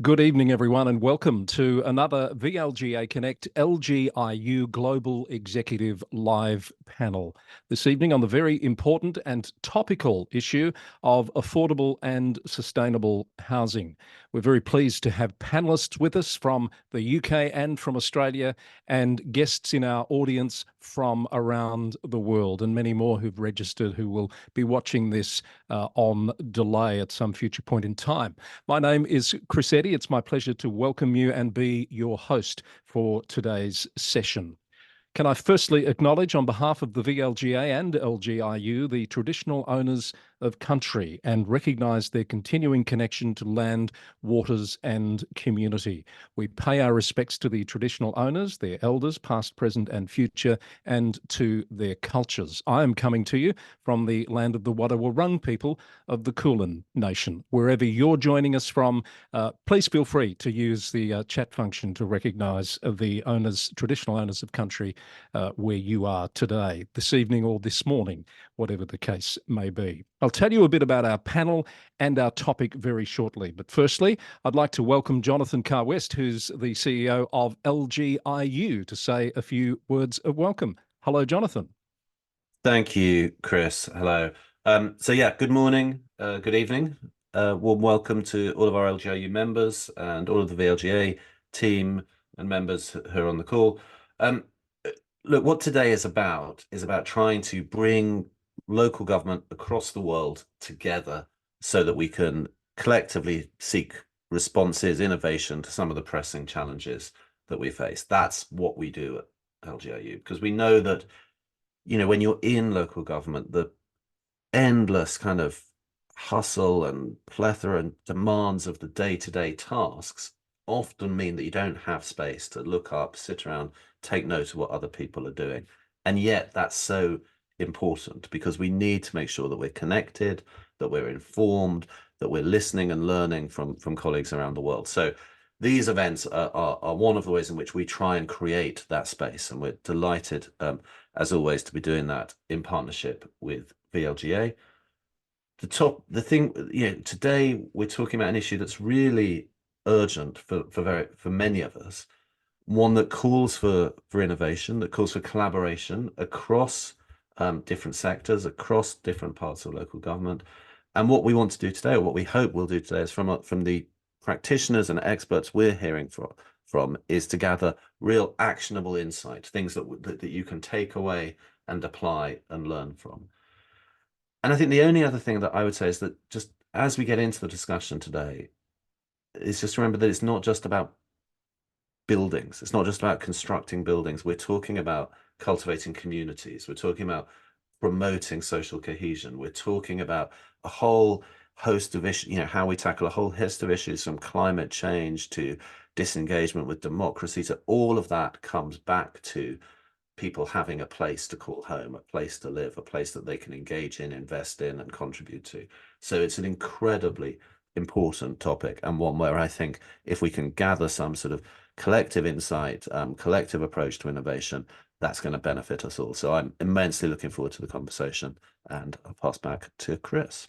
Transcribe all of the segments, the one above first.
Good evening, everyone, and welcome to another VLGA Connect LGIU Global Executive Live panel. This evening on the very important and topical issue of affordable and sustainable housing. We're very pleased to have panelists with us from the UK and from Australia, and guests in our audience from around the world, and many more who've registered who will be watching this on delay at some future point in time. My name is Chris Eddy. It's my pleasure to welcome you and be your host for today's session. Can I firstly acknowledge on behalf of the VLGA and LGIU the traditional owners of country and recognise their continuing connection to land, waters and community. We pay our respects to the traditional owners, their elders, past, present and future, and to their cultures. I am coming to you from the land of the Wadawurrung people of the Kulin Nation. Wherever you're joining us from, please feel free to use the chat function to recognise the owners, traditional owners of country where you are today, this evening or this morning, whatever the case may be. I'll tell you a bit about our panel and our topic very shortly. But firstly, I'd like to welcome Jonathan Carr-West, who's the CEO of LGIU, to say a few words of welcome. Hello, Jonathan. Thank you, Chris. Hello. Good morning, good evening. Warm welcome to all of our LGIU members and all of the VLGA team and members who are on the call. Look, what today is about trying to bring local government across the world together so that we can collectively seek responses, innovation to some of the pressing challenges that we face. That's what we do at LGIU, because we know that, when you're in local government, the endless kind of hustle and plethora and demands of the day-to-day tasks often mean that you don't have space to look up, sit around, take note of what other people are doing. And yet that's so important, because we need to make sure that we're connected, that we're informed, that we're listening and learning from colleagues around the world. So these events are one of the ways in which we try and create that space. And we're delighted, as always, to be doing that in partnership with VLGA. Today we're talking about an issue that's really urgent for many of us, one that calls for innovation, that calls for collaboration across different sectors, across different parts of local government. And what we want to do today, or what we hope we'll do today, is from the practitioners and experts we're hearing from is to gather real actionable insight, things that you can take away and apply and learn from. And I think the only other thing that I would say is that, just as we get into the discussion today, is just remember that it's not just about buildings. It's not just about constructing buildings. We're talking about cultivating communities. We're talking about promoting social cohesion. We're talking about a whole host of issues, how we tackle a whole host of issues, from climate change to disengagement with democracy. So all of that comes back to people having a place to call home, a place to live, a place that they can engage in, invest in, and contribute to. So it's an incredibly important topic, and one where I think if we can gather some sort of collective insight, collective approach to innovation, that's going to benefit us all. So I'm immensely looking forward to the conversation, and I'll pass back to Chris.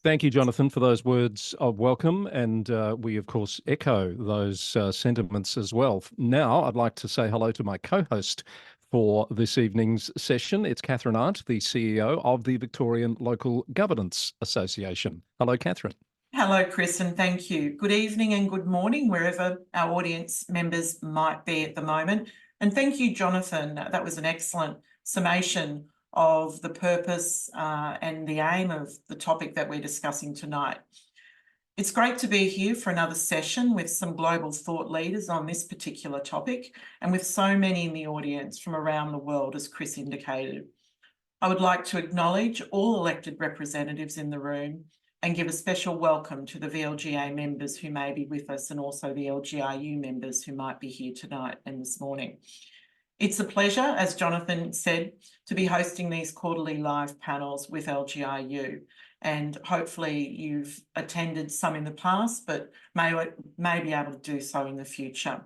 Thank you, Jonathan, for those words of welcome. And we, of course, echo those sentiments as well. Now, I'd like to say hello to my co-host for this evening's session. It's Catherine Arndt, the CEO of the Victorian Local Governance Association. Hello, Catherine. Hello, Chris, and thank you. Good evening and good morning, wherever our audience members might be at the moment. And thank you, Jonathan. That was an excellent summation of the purpose and the aim of the topic that we're discussing tonight. It's great to be here for another session with some global thought leaders on this particular topic, and with so many in the audience from around the world, as Chris indicated. I would like to acknowledge all elected representatives in the room and give a special welcome to the VLGA members who may be with us, and also the LGIU members who might be here tonight and this morning. It's a pleasure, as Jonathan said, to be hosting these quarterly live panels with LGIU, and hopefully you've attended some in the past, but may be able to do so in the future.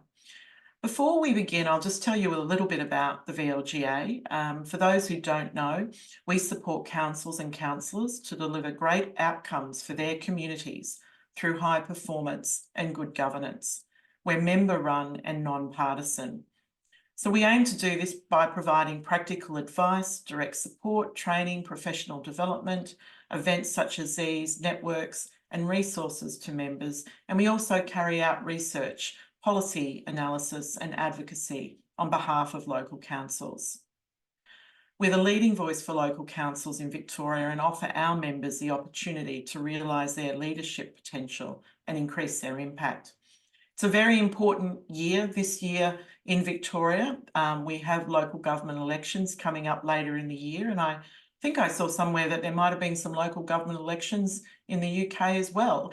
Before we begin, I'll just tell you a little bit about the VLGA. For those who don't know, we support councils and councillors to deliver great outcomes for their communities through high performance and good governance. We're member-run and non-partisan. So we aim to do this by providing practical advice, direct support, training, professional development, events such as these, networks and resources to members. And we also carry out research, policy analysis and advocacy on behalf of local councils. We're the leading voice for local councils in Victoria and offer our members the opportunity to realise their leadership potential and increase their impact. It's a very important year this year in Victoria. We have local government elections coming up later in the year, and I think I saw somewhere that there might have been some local government elections in the UK as well.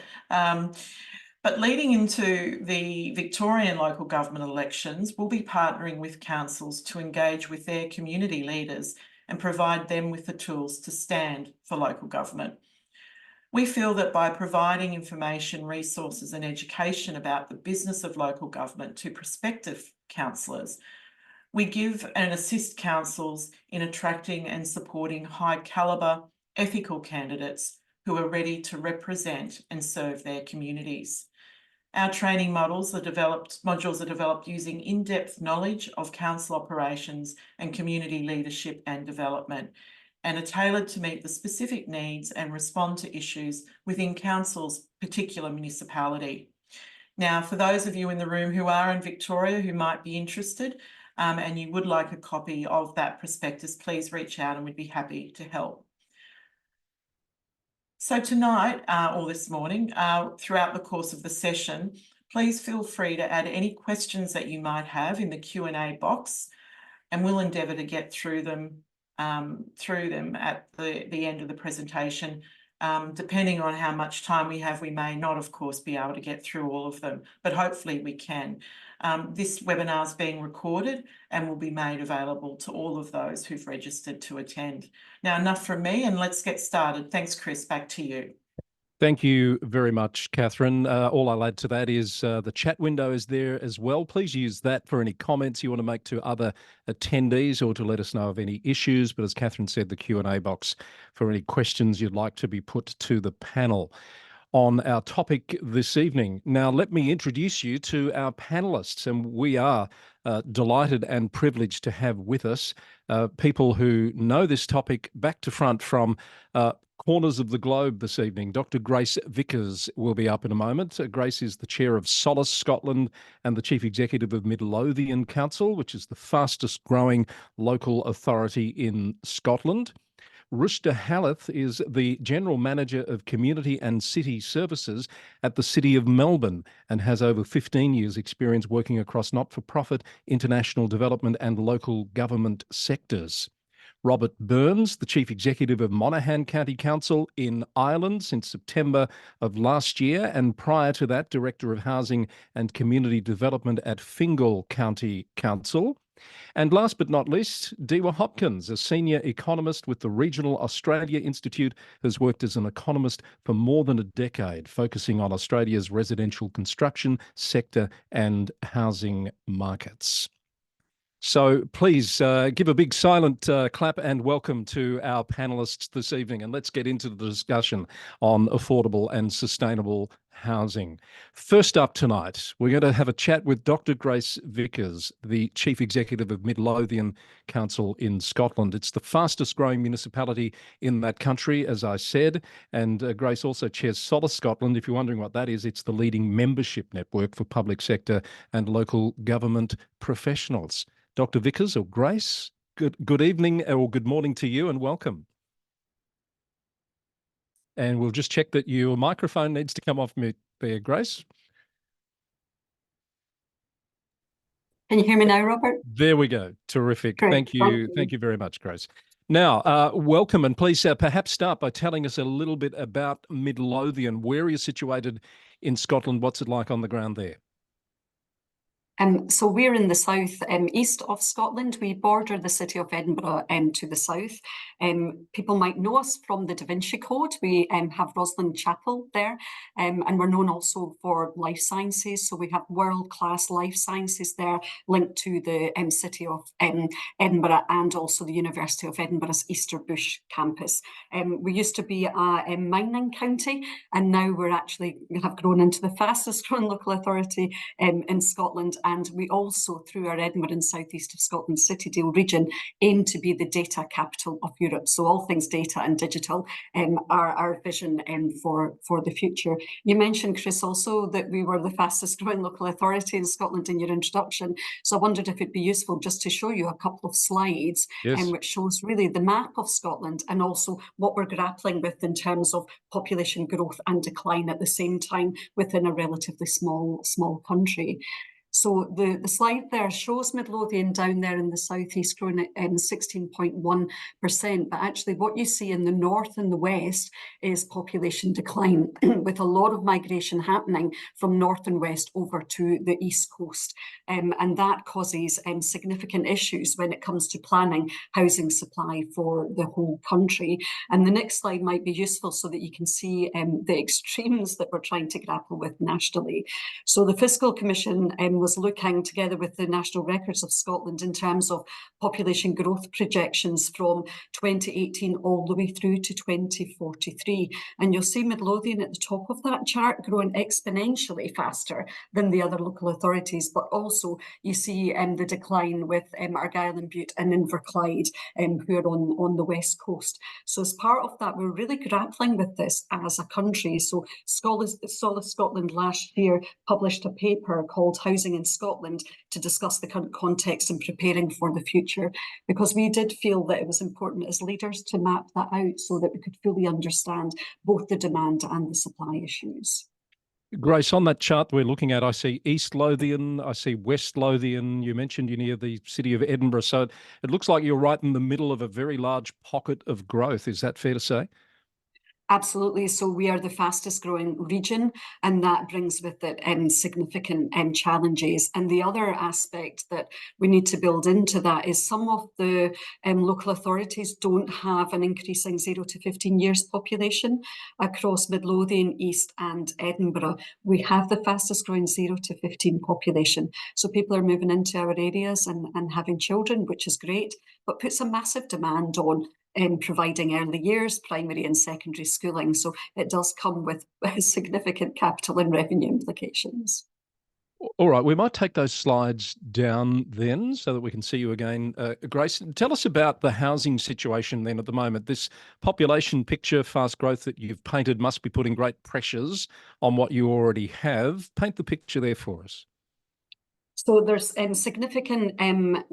But leading into the Victorian local government elections, we'll be partnering with councils to engage with their community leaders and provide them with the tools to stand for local government. We feel that by providing information, resources and education about the business of local government to prospective councillors, we give and assist councils in attracting and supporting high calibre, ethical candidates who are ready to represent and serve their communities. Our training modules are developed using in-depth knowledge of council operations and community leadership and development, and are tailored to meet the specific needs and respond to issues within council's particular municipality. Now, for those of you in the room who are in Victoria who might be interested and you would like a copy of that prospectus, please reach out and we'd be happy to help. So tonight, or this morning, throughout the course of the session, please feel free to add any questions that you might have in the Q&A box, and we'll endeavour to get through them at the end of the presentation. Depending on how much time we have, we may not, of course, be able to get through all of them, but hopefully we can. This webinar is being recorded and will be made available to all of those who've registered to attend. Now, enough from me, and let's get started. Thanks, Chris. Back to you. Thank you very much, Catherine. All I'll add to that is the chat window is there as well. Please use that for any comments you want to make to other attendees or to let us know of any issues. But as Catherine said, the Q&A box for any questions you'd like to be put to the panel on our topic this evening. Now, let me introduce you to our panellists, and we are delighted and privileged to have with us people who know this topic back to front from corners of the globe this evening. Dr. Grace Vickers will be up in a moment. Grace is the chair of Solace Scotland and the chief executive of Midlothian Council, which is the fastest growing local authority in Scotland. Rushda Halith is the General Manager of Community and City Services at the City of Melbourne and has over 15 years' experience working across not-for-profit, international development and local government sectors. Robert Burns, the Chief Executive of Monaghan County Council in Ireland since September of last year, and prior to that, Director of Housing and Community Development at Fingal County Council. And last but not least, Diwa Hopkins, a senior economist with the Regional Australia Institute, has worked as an economist for more than a decade, focusing on Australia's residential construction sector and housing markets. So please give a big silent clap and welcome to our panellists this evening, and let's get into the discussion on affordable and sustainable housing. First up tonight, we're going to have a chat with Dr. Grace Vickers, the Chief Executive of Midlothian Council in Scotland. It's the fastest growing municipality in that country, as I said, and Grace also chairs Solace Scotland. If you're wondering what that is, it's the leading membership network for public sector and local government professionals. Dr. Vickers or Grace, good evening or good morning to you and welcome. And we'll just check that your microphone needs to come off mute there, Grace. Can you hear me now, Robert? There we go. Terrific. Great. Thank you. Thank you very much, Grace. Now, welcome, and please perhaps start by telling us a little bit about Midlothian. Where are you situated in Scotland? What's it like on the ground there? So we're in the south east of Scotland. We border the city of Edinburgh to the south. People might know us from the Da Vinci Code. We have Roslin Chapel there, and we're known also for life sciences. So we have world-class life sciences there linked to the city of Edinburgh and also the University of Edinburgh's Easterbush campus. We used to be a mining county, and now we have grown into the fastest growing local authority in Scotland. And we also, through our Edinburgh and South East of Scotland City Deal region, aim to be the data capital of Europe. So all things data and digital are our vision for the future. You mentioned, Chris, also that we were the fastest growing local authority in Scotland in your introduction. So I wondered if it'd be useful just to show you a couple of slides, Yes. which shows really the map of Scotland and also what we're grappling with in terms of population growth and decline at the same time within a relatively small country. So the slide there shows Midlothian down there in the southeast growing at 16.1%, but actually what you see in the north and the west is population decline with a lot of migration happening from north and west over to the east coast. And that causes significant issues when it comes to planning housing supply for the whole country. And the next slide might be useful so that you can see the extremes that we're trying to grapple with nationally. So the Fiscal Commission was looking together with the National Records of Scotland in terms of population growth projections from 2018 all the way through to 2043. And you'll see Midlothian at the top of that chart growing exponentially faster than the other local authorities, but also you see the decline with Argyll and Bute and Inverclyde, who are on the west coast. So as part of that, we're really grappling with this as a country. So Solid Scotland last year published a paper called Housing in Scotland to discuss the current context and preparing for the future, because we did feel that it was important as leaders to map that out so that we could fully understand both the demand and the supply issues. Grace, on that chart we're looking at, I see East Lothian, I see West Lothian. You mentioned you're near the city of Edinburgh, so it looks like you're right in the middle of a very large pocket of growth. Is that fair to say? Absolutely. So we are the fastest growing region, and that brings with it significant challenges. And the other aspect that we need to build into that is some of the local authorities don't have an increasing 0 to 15 years population across Midlothian, East and Edinburgh. We have the fastest growing 0 to 15 population. So people are moving into our areas and having children, which is great, but puts a massive demand on providing early years, primary and secondary schooling. So it does come with significant capital and revenue implications. All right, we might take those slides down then so that we can see you again. Grace, tell us about the housing situation then at the moment. This population picture, fast growth that you've painted must be putting great pressures on what you already have. Paint the picture there for us. So there's significant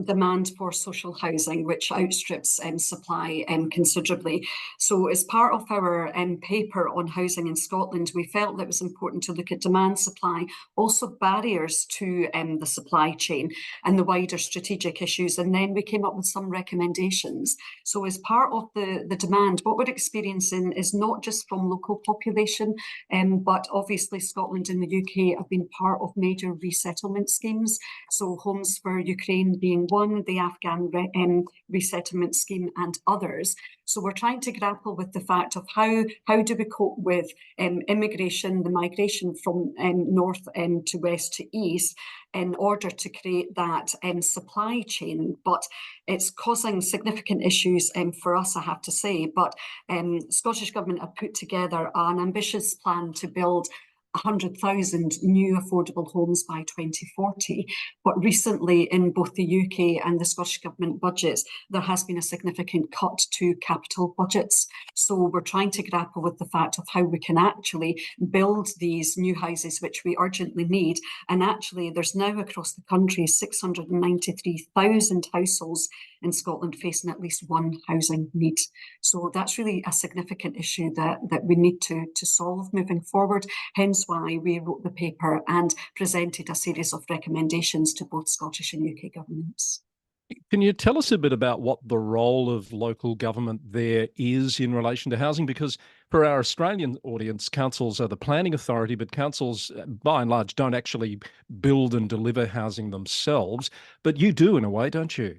demand for social housing, which outstrips supply considerably. So as part of our paper on housing in Scotland, we felt that it was important to look at demand, supply, also barriers to the supply chain and the wider strategic issues. And then we came up with some recommendations. So as part of the demand, what we're experiencing is not just from local population, but obviously Scotland and the UK have been part of major resettlement schemes. So Homes for Ukraine being one, the Afghan resettlement scheme and others. So we're trying to grapple with the fact of how do we cope with immigration, the migration from north to west to east in order to create that supply chain. But it's causing significant issues for us, I have to say. But Scottish Government have put together an ambitious plan to build 100,000 new affordable homes by 2040. But recently in both the UK and the Scottish Government budgets, there has been a significant cut to capital budgets. So we're trying to grapple with the fact of how we can actually build these new houses, which we urgently need. And actually there's now across the country 693,000 households in Scotland facing at least one housing need. So that's really a significant issue that we need to solve moving forward. Hence why we wrote the paper and presented a series of recommendations to both Scottish and UK governments. Can you tell us a bit about what the role of local government there is in relation to housing? Because for our Australian audience, councils are the planning authority, but councils, by and large, don't actually build and deliver housing themselves. But you do in a way, don't you?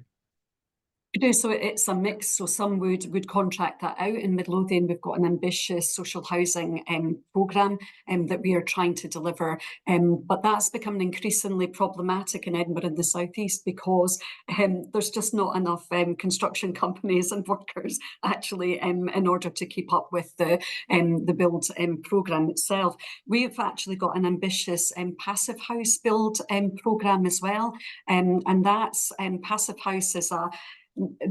We do, so it's a mix. So some would contract that out. In Midlothian, we've got an ambitious social housing programme that we are trying to deliver. But that's becoming increasingly problematic in Edinburgh and the southeast because there's just not enough construction companies and workers actually in order to keep up with the build programme itself. We've actually got an ambitious passive house build programme as well, and that's passive house is a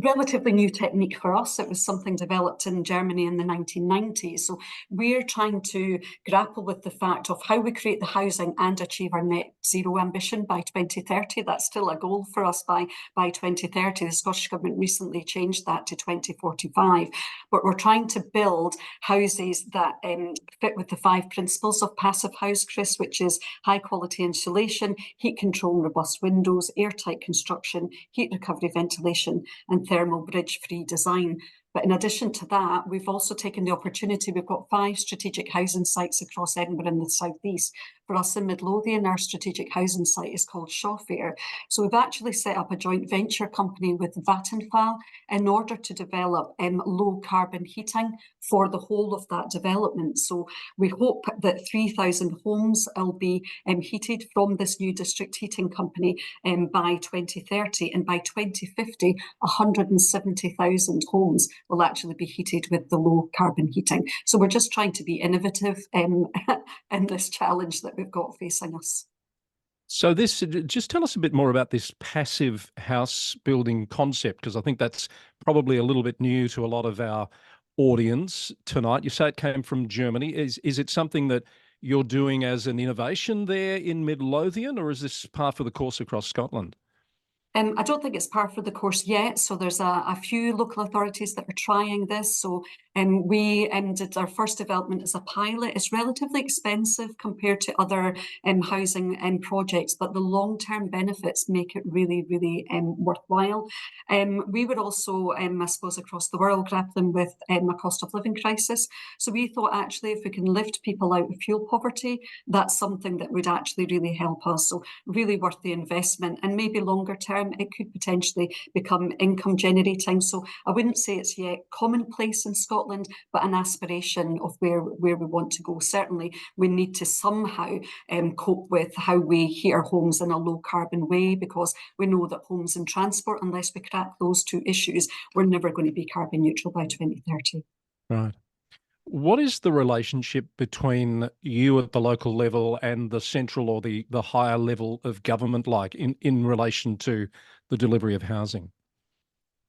relatively new technique for us. It was something developed in Germany in the 1990s. So we're trying to grapple with the fact of how we create the housing and achieve our net zero ambition by 2030. That's still a goal for us by 2030. The Scottish Government recently changed that to 2045. But we're trying to build houses that fit with the 5 principles of passive house, Chris, which is high quality insulation, heat control, robust windows, airtight construction, heat recovery ventilation, and thermal bridge-free design. But in addition to that, we've also taken the opportunity, we've got 5 strategic housing sites across Edinburgh and the southeast. For us in Midlothian, our strategic housing site is called Shawfair. So we've actually set up a joint venture company with Vattenfall in order to develop low carbon heating for the whole of that development. So we hope that 3,000 homes will be heated from this new district heating company by 2030. And by 2050, 170,000 homes will actually be heated with the low carbon heating. So we're just trying to be innovative in this challenge that we've got facing us. So this, just tell us a bit more about this passive house building concept, because I think that's probably a little bit new to a lot of our audience tonight. You say it came from Germany. Is it something that you're doing as an innovation there in Midlothian, or is this par for the course across Scotland? I don't think it's par for the course yet. So there's a few local authorities that are trying this. So we did our first development as a pilot. It's relatively expensive compared to other housing projects, but the long-term benefits make it really, really worthwhile. We would also, I suppose, across the world, grappling with a cost of living crisis. So we thought actually if we can lift people out of fuel poverty, that's something that would actually really help us. So really worth the investment, and maybe longer term, it could potentially become income generating. So I wouldn't say it's yet commonplace in Scotland, but an aspiration of where we want to go. Certainly, we need to somehow cope with how we heat our homes in a low carbon way, because we know that homes and transport, unless we crack those 2 issues, we're never going to be carbon neutral by 2030. Right. What is the relationship between you at the local level and the central or the higher level of government like in relation to the delivery of housing?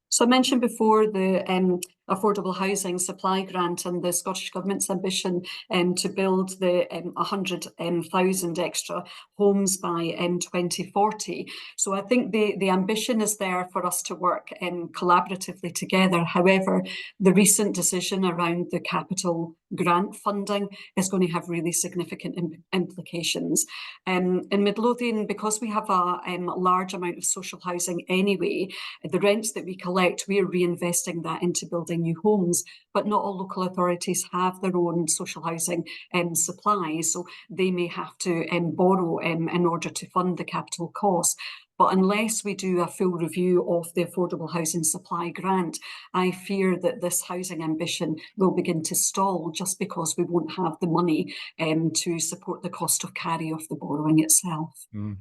So I mentioned before the affordable housing supply grant and the Scottish Government's ambition to build the 100,000 extra homes by 2040. So I think the ambition is there for us to work collaboratively together. However, the recent decision around the capital grant funding is going to have really significant implications. In Midlothian, because we have a large amount of social housing anyway, the rents that we collect, we are reinvesting that into building new homes, but not all local authorities have their own social housing supply, so they may have to borrow in order to fund the capital cost. But unless we do a full review of the affordable housing supply grant, I fear that this housing ambition will begin to stall just because we won't have the money to support the cost of carry of the borrowing itself. Mm.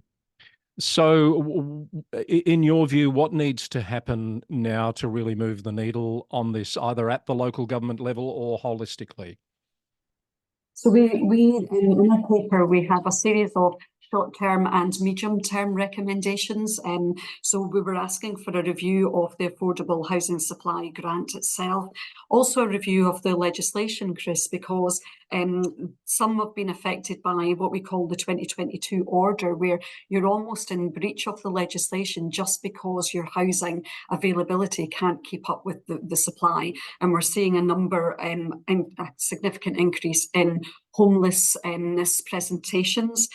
So in your view, what needs to happen now to really move the needle on this, either at the local government level or holistically? So we in our paper, we have a series of short-term and medium-term recommendations. So we were asking for a review of the affordable housing supply grant itself, also a review of the legislation, Chris, because some have been affected by what we call the 2022 order, where you're almost in breach of the legislation just because your housing availability can't keep up with the supply. And we're seeing a significant increase in homelessness presentations.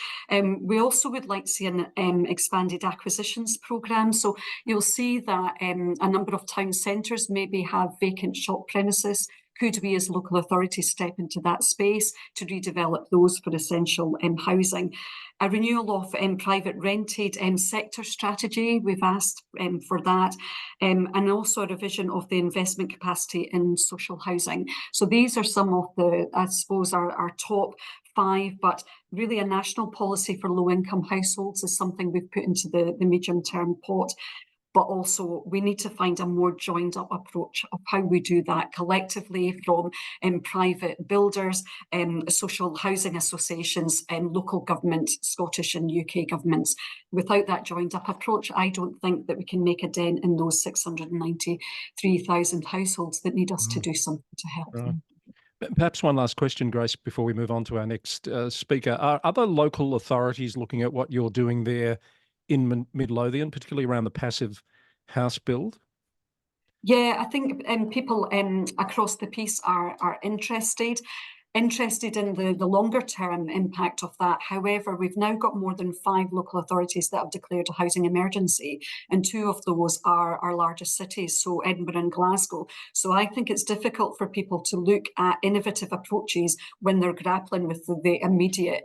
We also would like to see an expanded acquisitions programme. So you'll see that a number of town centres maybe have vacant shop premises Could we as local authorities step into that space to redevelop those for essential housing? A renewal of private rented sector strategy, we've asked for that, and also a revision of the investment capacity in social housing. So these are some of the, I suppose, our top 5, but really a national policy for low-income households is something we've put into the medium-term pot. But also we need to find a more joined up approach of how we do that collectively from private builders, social housing associations, local government, Scottish and UK governments. Without that joined up approach, I don't think that we can make a dent in those 693,000 households that need us to do something to help them. Perhaps one last question, Grace, before we move on to our next speaker. Are other local authorities looking at what you're doing there in Midlothian, particularly around the passive house build? Yeah, I think people across the piece are interested in the longer term impact of that. However, we've now got more than 5 local authorities that have declared a housing emergency, and 2 of those are our largest cities, so Edinburgh and Glasgow. So I think it's difficult for people to look at innovative approaches when they're grappling with the immediate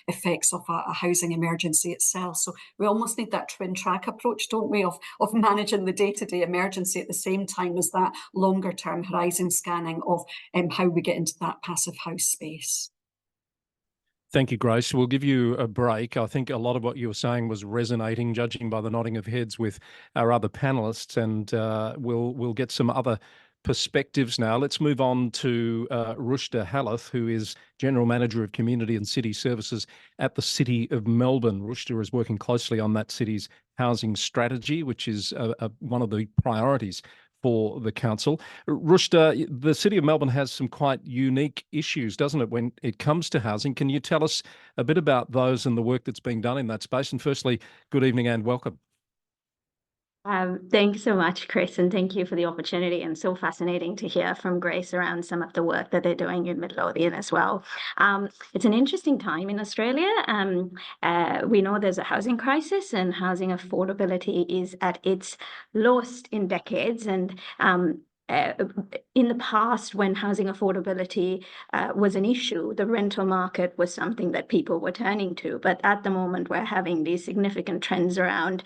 effects of a housing emergency itself. So we almost need that twin track approach, don't we, of managing the day-to-day emergency at the same time as that longer term horizon scanning of how we get into that passive house space. Thank you, Grace. We'll give you a break. I think a lot of what you were saying was resonating, judging by the nodding of heads with our other panelists, and we'll get some other perspectives now. Let's move on to Rushda Halith, who is General Manager of Community and City Services at the City of Melbourne. Rushda is working closely on that city's housing strategy, which is one of the priorities for the council. Rushda, the City of Melbourne has some quite unique issues, doesn't it, when it comes to housing? Can you tell us a bit about those and the work that's being done in that space? And firstly, good evening and welcome. Thanks so much, Chris, and thank you for the opportunity. And so fascinating to hear from Grace around some of the work that they're doing in Midlothian as well. It's an interesting time in Australia. We know there's a housing crisis, and housing affordability is at its lowest in decades. And in the past, when housing affordability was an issue, the rental market was something that people were turning to. But at the moment, we're having these significant trends around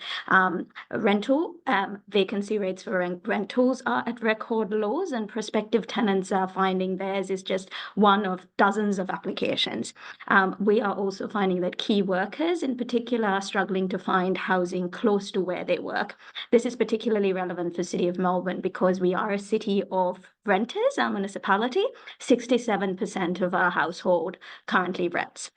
rental. Vacancy rates for rentals are at record lows, and prospective tenants are finding theirs is just one of dozens of applications. We are also finding that key workers in particular are struggling to find housing close to where they work. This is particularly relevant for City of Melbourne because we are a city of renters, our municipality. 67% of our household currently rents.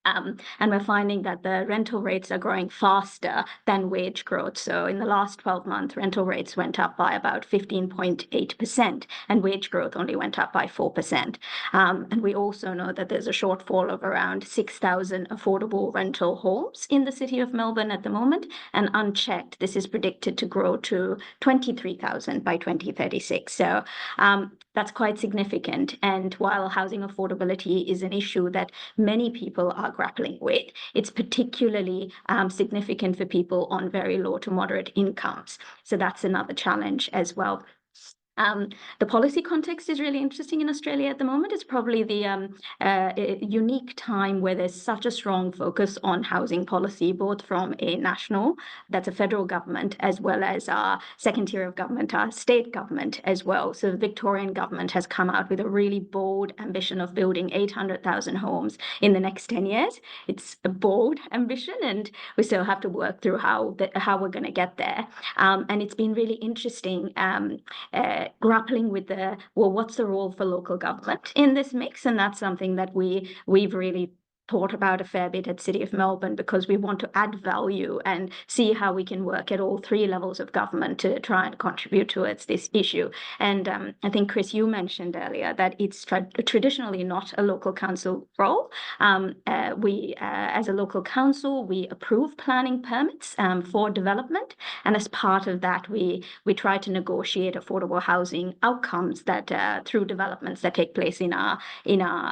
And we're finding that the rental rates are growing faster than wage growth. So in the last 12 months, rental rates went up by about 15.8%, and wage growth only went up by 4%. And we also know that there's a shortfall of around 6,000 affordable rental homes in the City of Melbourne at the moment. And unchecked, this is predicted to grow to 23,000 by 2036. So that's quite significant. And while housing affordability is an issue that many people are grappling with, it's particularly significant for people on very low to moderate incomes. So that's another challenge as well. The policy context is really interesting in Australia at the moment. It's probably the unique time where there's such a strong focus on housing policy, both from a national, that's a federal government, as well as our second tier of government, our state government as well. So the Victorian government has come out with a really bold ambition of building 800,000 homes in the next 10 years. It's a bold ambition, and we still have to work through how we're going to get there. And it's been really interesting grappling with what's the role for local government in this mix? And that's something that we've really thought about a fair bit at City of Melbourne, because we want to add value and see how we can work at all 3 levels of government to try and contribute towards this issue. And I think, Chris, you mentioned earlier that it's traditionally not a local council role. We, as a local council, we approve planning permits for development. And as part of that, we try to negotiate affordable housing outcomes that through developments that take place in our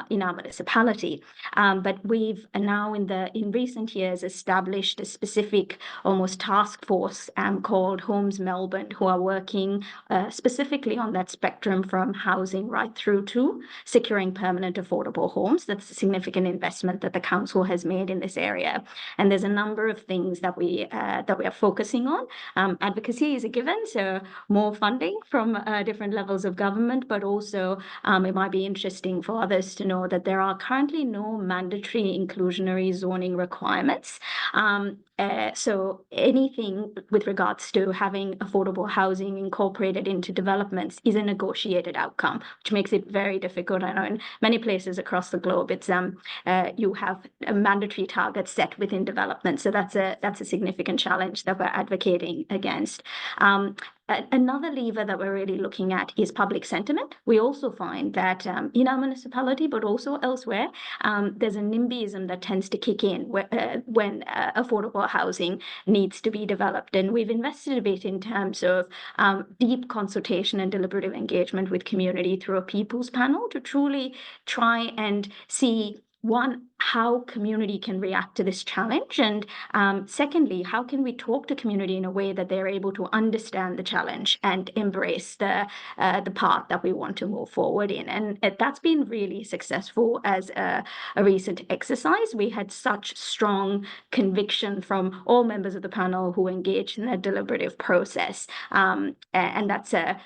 municipality. But we've now in recent years established a specific almost task force called Homes Melbourne, who are working specifically on that spectrum from housing right through to securing permanent affordable homes. That's a significant investment that the council has made in this area. And there's a number of things that we are focusing on. Advocacy is a given, so more funding from different levels of government, but also it might be interesting for others to know that there are currently no mandatory inclusionary zoning requirements. So anything with regards to having affordable housing incorporated into developments is a negotiated outcome, which makes it very difficult. I know in many places across the globe, it's you have a mandatory target set within development. So that's a significant challenge that we're advocating against. Another lever that we're really looking at is public sentiment. We also find that in our municipality, but also elsewhere, there's a NIMBYism that tends to kick in when affordable housing needs to be developed. And we've invested a bit in terms of deep consultation and deliberative engagement with community through a people's panel to truly try and see, one, how community can react to this challenge, and secondly, how can we talk to community in a way that they're able to understand the challenge and embrace the path that we want to move forward in. And that's been really successful as a recent exercise. We had such strong conviction from all members of the panel who engaged in the deliberative process, and that's a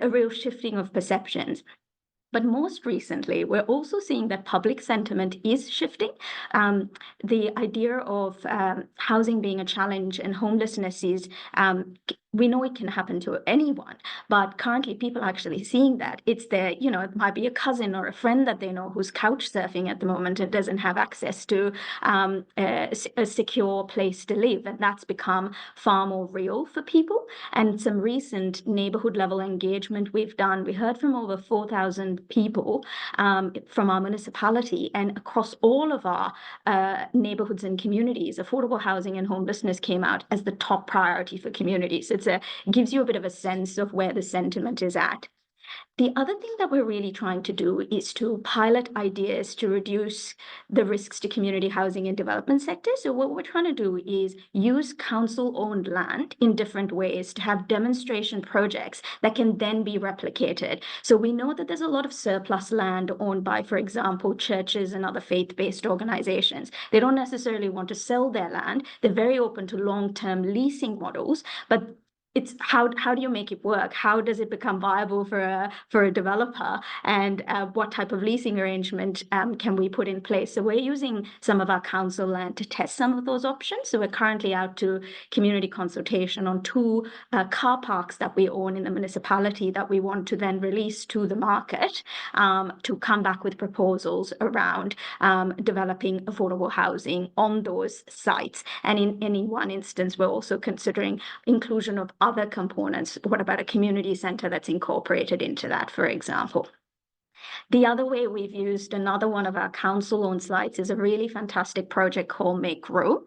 real shifting of perceptions. But most recently, we're also seeing that public sentiment is shifting. The idea of housing being a challenge and homelessness is, we know it can happen to anyone, but currently people are actually seeing that. It's their, it might be a cousin or a friend that they know who's couch surfing at the moment and doesn't have access to a secure place to live. And that's become far more real for people. And some recent neighborhood level engagement we've done, we heard from over 4,000 people from our municipality, and across all of our neighborhoods and communities, affordable housing and homelessness came out as the top priority for communities. It gives you a bit of a sense of where the sentiment is at. The other thing that we're really trying to do is to pilot ideas to reduce the risks to community housing and development sectors. So what we're trying to do is use council-owned land in different ways to have demonstration projects that can then be replicated. So we know that there's a lot of surplus land owned by, for example, churches and other faith-based organizations. They don't necessarily want to sell their land. They're very open to long-term leasing models, but it's how do you make it work? How does it become viable for a developer? And what type of leasing arrangement can we put in place? So we're using some of our council land to test some of those options. So we're currently out to community consultation on 2 car parks that we own in the municipality that we want to then release to the market to come back with proposals around developing affordable housing on those sites. And in one instance, we're also considering inclusion of other components. What about a community center that's incorporated into that, for example? The other way we've used another one of our council-owned sites is a really fantastic project called Make Room.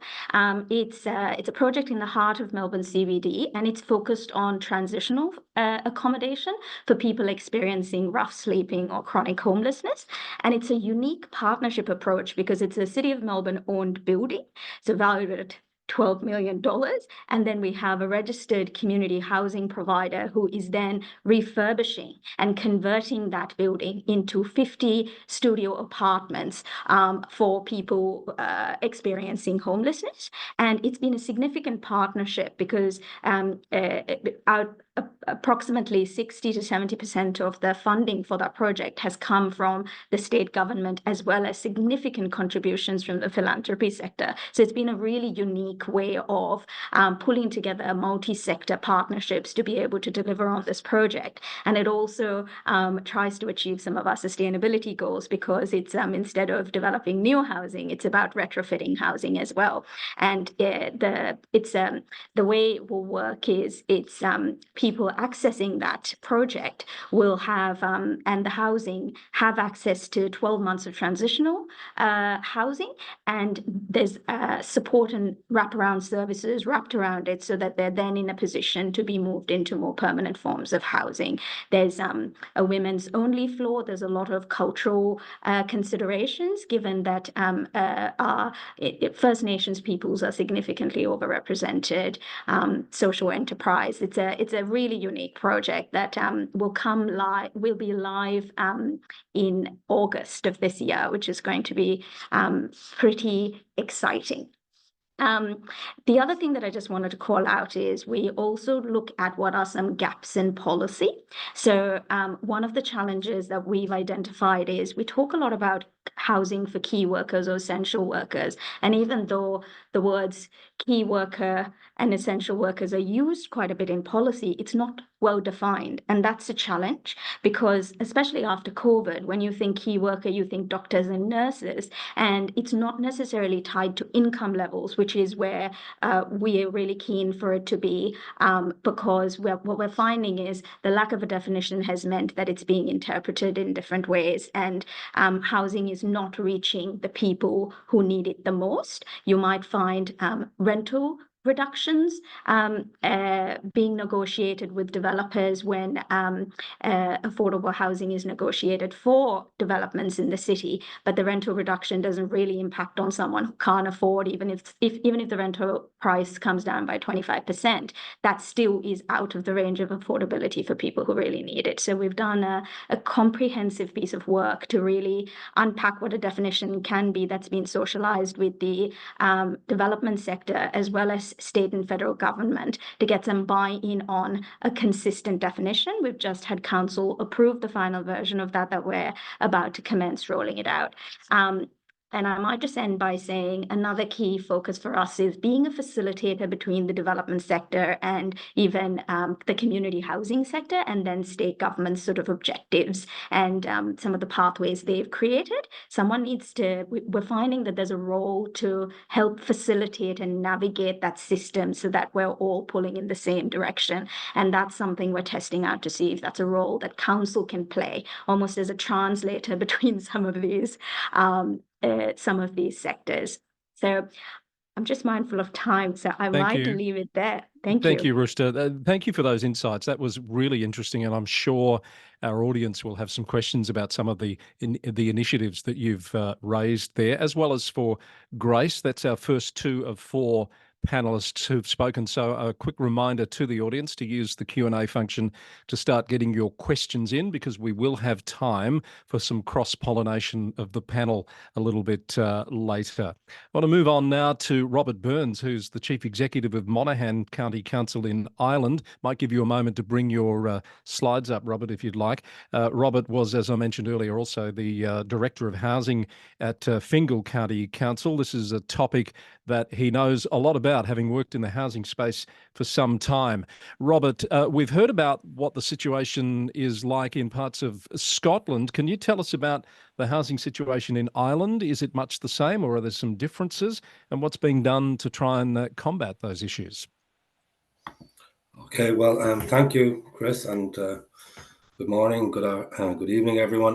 It's a project in the heart of Melbourne CBD, and it's focused on transitional accommodation for people experiencing rough sleeping or chronic homelessness. And it's a unique partnership approach because it's a City of Melbourne owned building. It's valued at $12 million. And then we have a registered community housing provider who is then refurbishing and converting that building into 50 studio apartments for people experiencing homelessness. And it's been a significant partnership because approximately 60 to 70% of the funding for that project has come from the state government, as well as significant contributions from the philanthropy sector. So it's been a really unique way of pulling together multi-sector partnerships to be able to deliver on this project. And it also tries to achieve some of our sustainability goals because it's instead of developing new housing, it's about retrofitting housing as well. And the way it will work is it's people accessing that project will have, and the housing have access to 12 months of transitional housing, and there's support and wraparound services wrapped around it so that they're then in a position to be moved into more permanent forms of housing. There's a women's only floor. There's a lot of cultural considerations, given that First Nations peoples are significantly overrepresented. Social enterprise. It's a really unique project that will be live in August of this year, which is going to be pretty exciting. The other thing that I just wanted to call out is we also look at what are some gaps in policy. So one of the challenges that we've identified is we talk a lot about housing for key workers or essential workers. And even though the words key worker and essential workers are used quite a bit in policy, it's not well defined. And that's a challenge because, especially after COVID, when you think key worker, you think doctors and nurses, and it's not necessarily tied to income levels, which is where we are really keen for it to be, because what we're finding is the lack of a definition has meant that it's being interpreted in different ways, and housing is not reaching the people who need it the most. You might find rental reductions being negotiated with developers when affordable housing is negotiated for developments in the city, but the rental reduction doesn't really impact on someone who can't afford, even if the rental price comes down by 25%, that still is out of the range of affordability for people who really need it. So we've done a comprehensive piece of work to really unpack what a definition can be that's been socialized with the development sector as well as state and federal government to get some buy-in on a consistent definition. We've just had council approve the final version of that we're about to commence rolling it out. And I might just end by saying another key focus for us is being a facilitator between the development sector and even the community housing sector, and then state government sort of objectives and some of the pathways they've created. We're finding that there's a role to help facilitate and navigate that system so that we're all pulling in the same direction. And that's something we're testing out to see if that's a role that council can play, almost as a translator between some of these sectors. So I'm just mindful of time, so I might leave it there. Thank you, Rushda. Thank you for those insights. That was really interesting, and I'm sure our audience will have some questions about some of the initiatives that you've raised there, as well as for Grace. That's our first 2 of 4 panelists who've spoken. So a quick reminder to the audience to use the Q&A function to start getting your questions in, because we will have time for some cross-pollination of the panel a little bit later. I want to move on now to Robert Burns, who's the Chief Executive of Monaghan County Council in Ireland. Might give you a moment to bring your slides up, Robert, if you'd like. Robert was, as I mentioned earlier, also the Director of Housing at Fingal County Council. This is a topic that he knows a lot about, having worked in the housing space for some time. Robert, we've heard about what the situation is like in parts of Scotland. Can you tell us about the housing situation in Ireland? Is it much the same, or are there some differences? And what's being done to try and combat those issues? Okay, well, thank you, Chris, and good morning, good evening, everyone.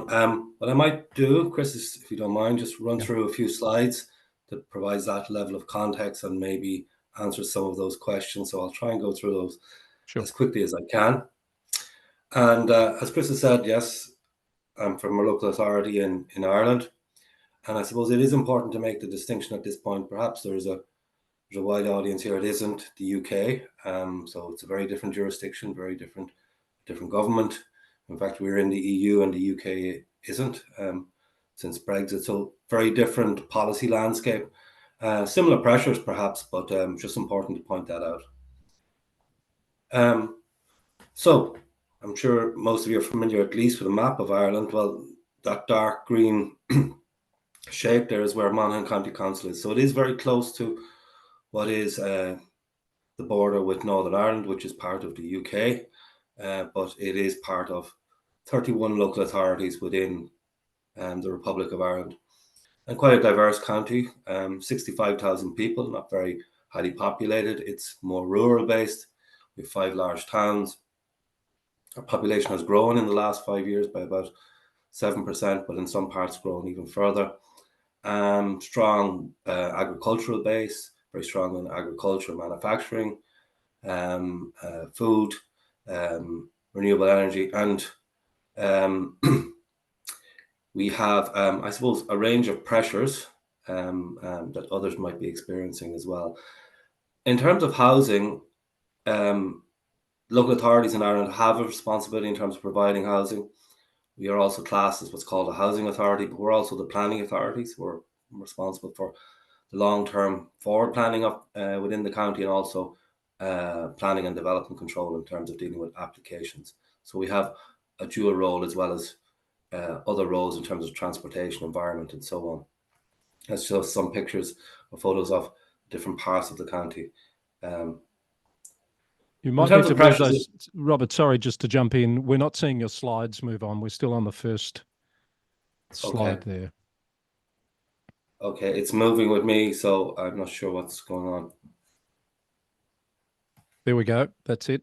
What I might do, Chris, is, if you don't mind, just run through a few slides that provides that level of context and maybe answer some of those questions. So I'll try and go through those as quickly as I can. And as Chris has said, yes, I'm from a local authority in Ireland. And I suppose it is important to make the distinction at this point. Perhaps there's a wide audience here. It isn't the UK. So it's a very different jurisdiction, very different government. In fact, we're in the EU and the UK isn't since Brexit. So very different policy landscape. Similar pressures, perhaps, but just important to point that out. So I'm sure most of you are familiar, at least, with a map of Ireland. Well, that dark green shape there is where Monaghan County Council is. So it is very close to what is the border with Northern Ireland, which is part of the UK, but it is part of 31 local authorities within the Republic of Ireland. And quite a diverse county, 65,000 people, not very highly populated. It's more rural based with 5 large towns, Our population has grown in the last 5 years by about 7%, but in some parts grown even further. Strong agricultural base, very strong in agriculture, manufacturing, food, renewable energy, and we have, I suppose, a range of pressures that others might be experiencing as well. In terms of housing, local authorities in Ireland have a responsibility in terms of providing housing. We are also classed as what's called a housing authority, but we're also the planning authorities. We're responsible for the long-term forward planning of within the county, and also planning and development control in terms of dealing with applications. So we have a dual role as well as other roles in terms of transportation, environment, and so on. That's just some pictures or photos of different parts of the county. You might need to move those, Robert, sorry, just to jump in. We're not seeing your slides move on. We're still on the first slide there. Okay, it's moving with me, so I'm not sure what's going on. There we go. That's it.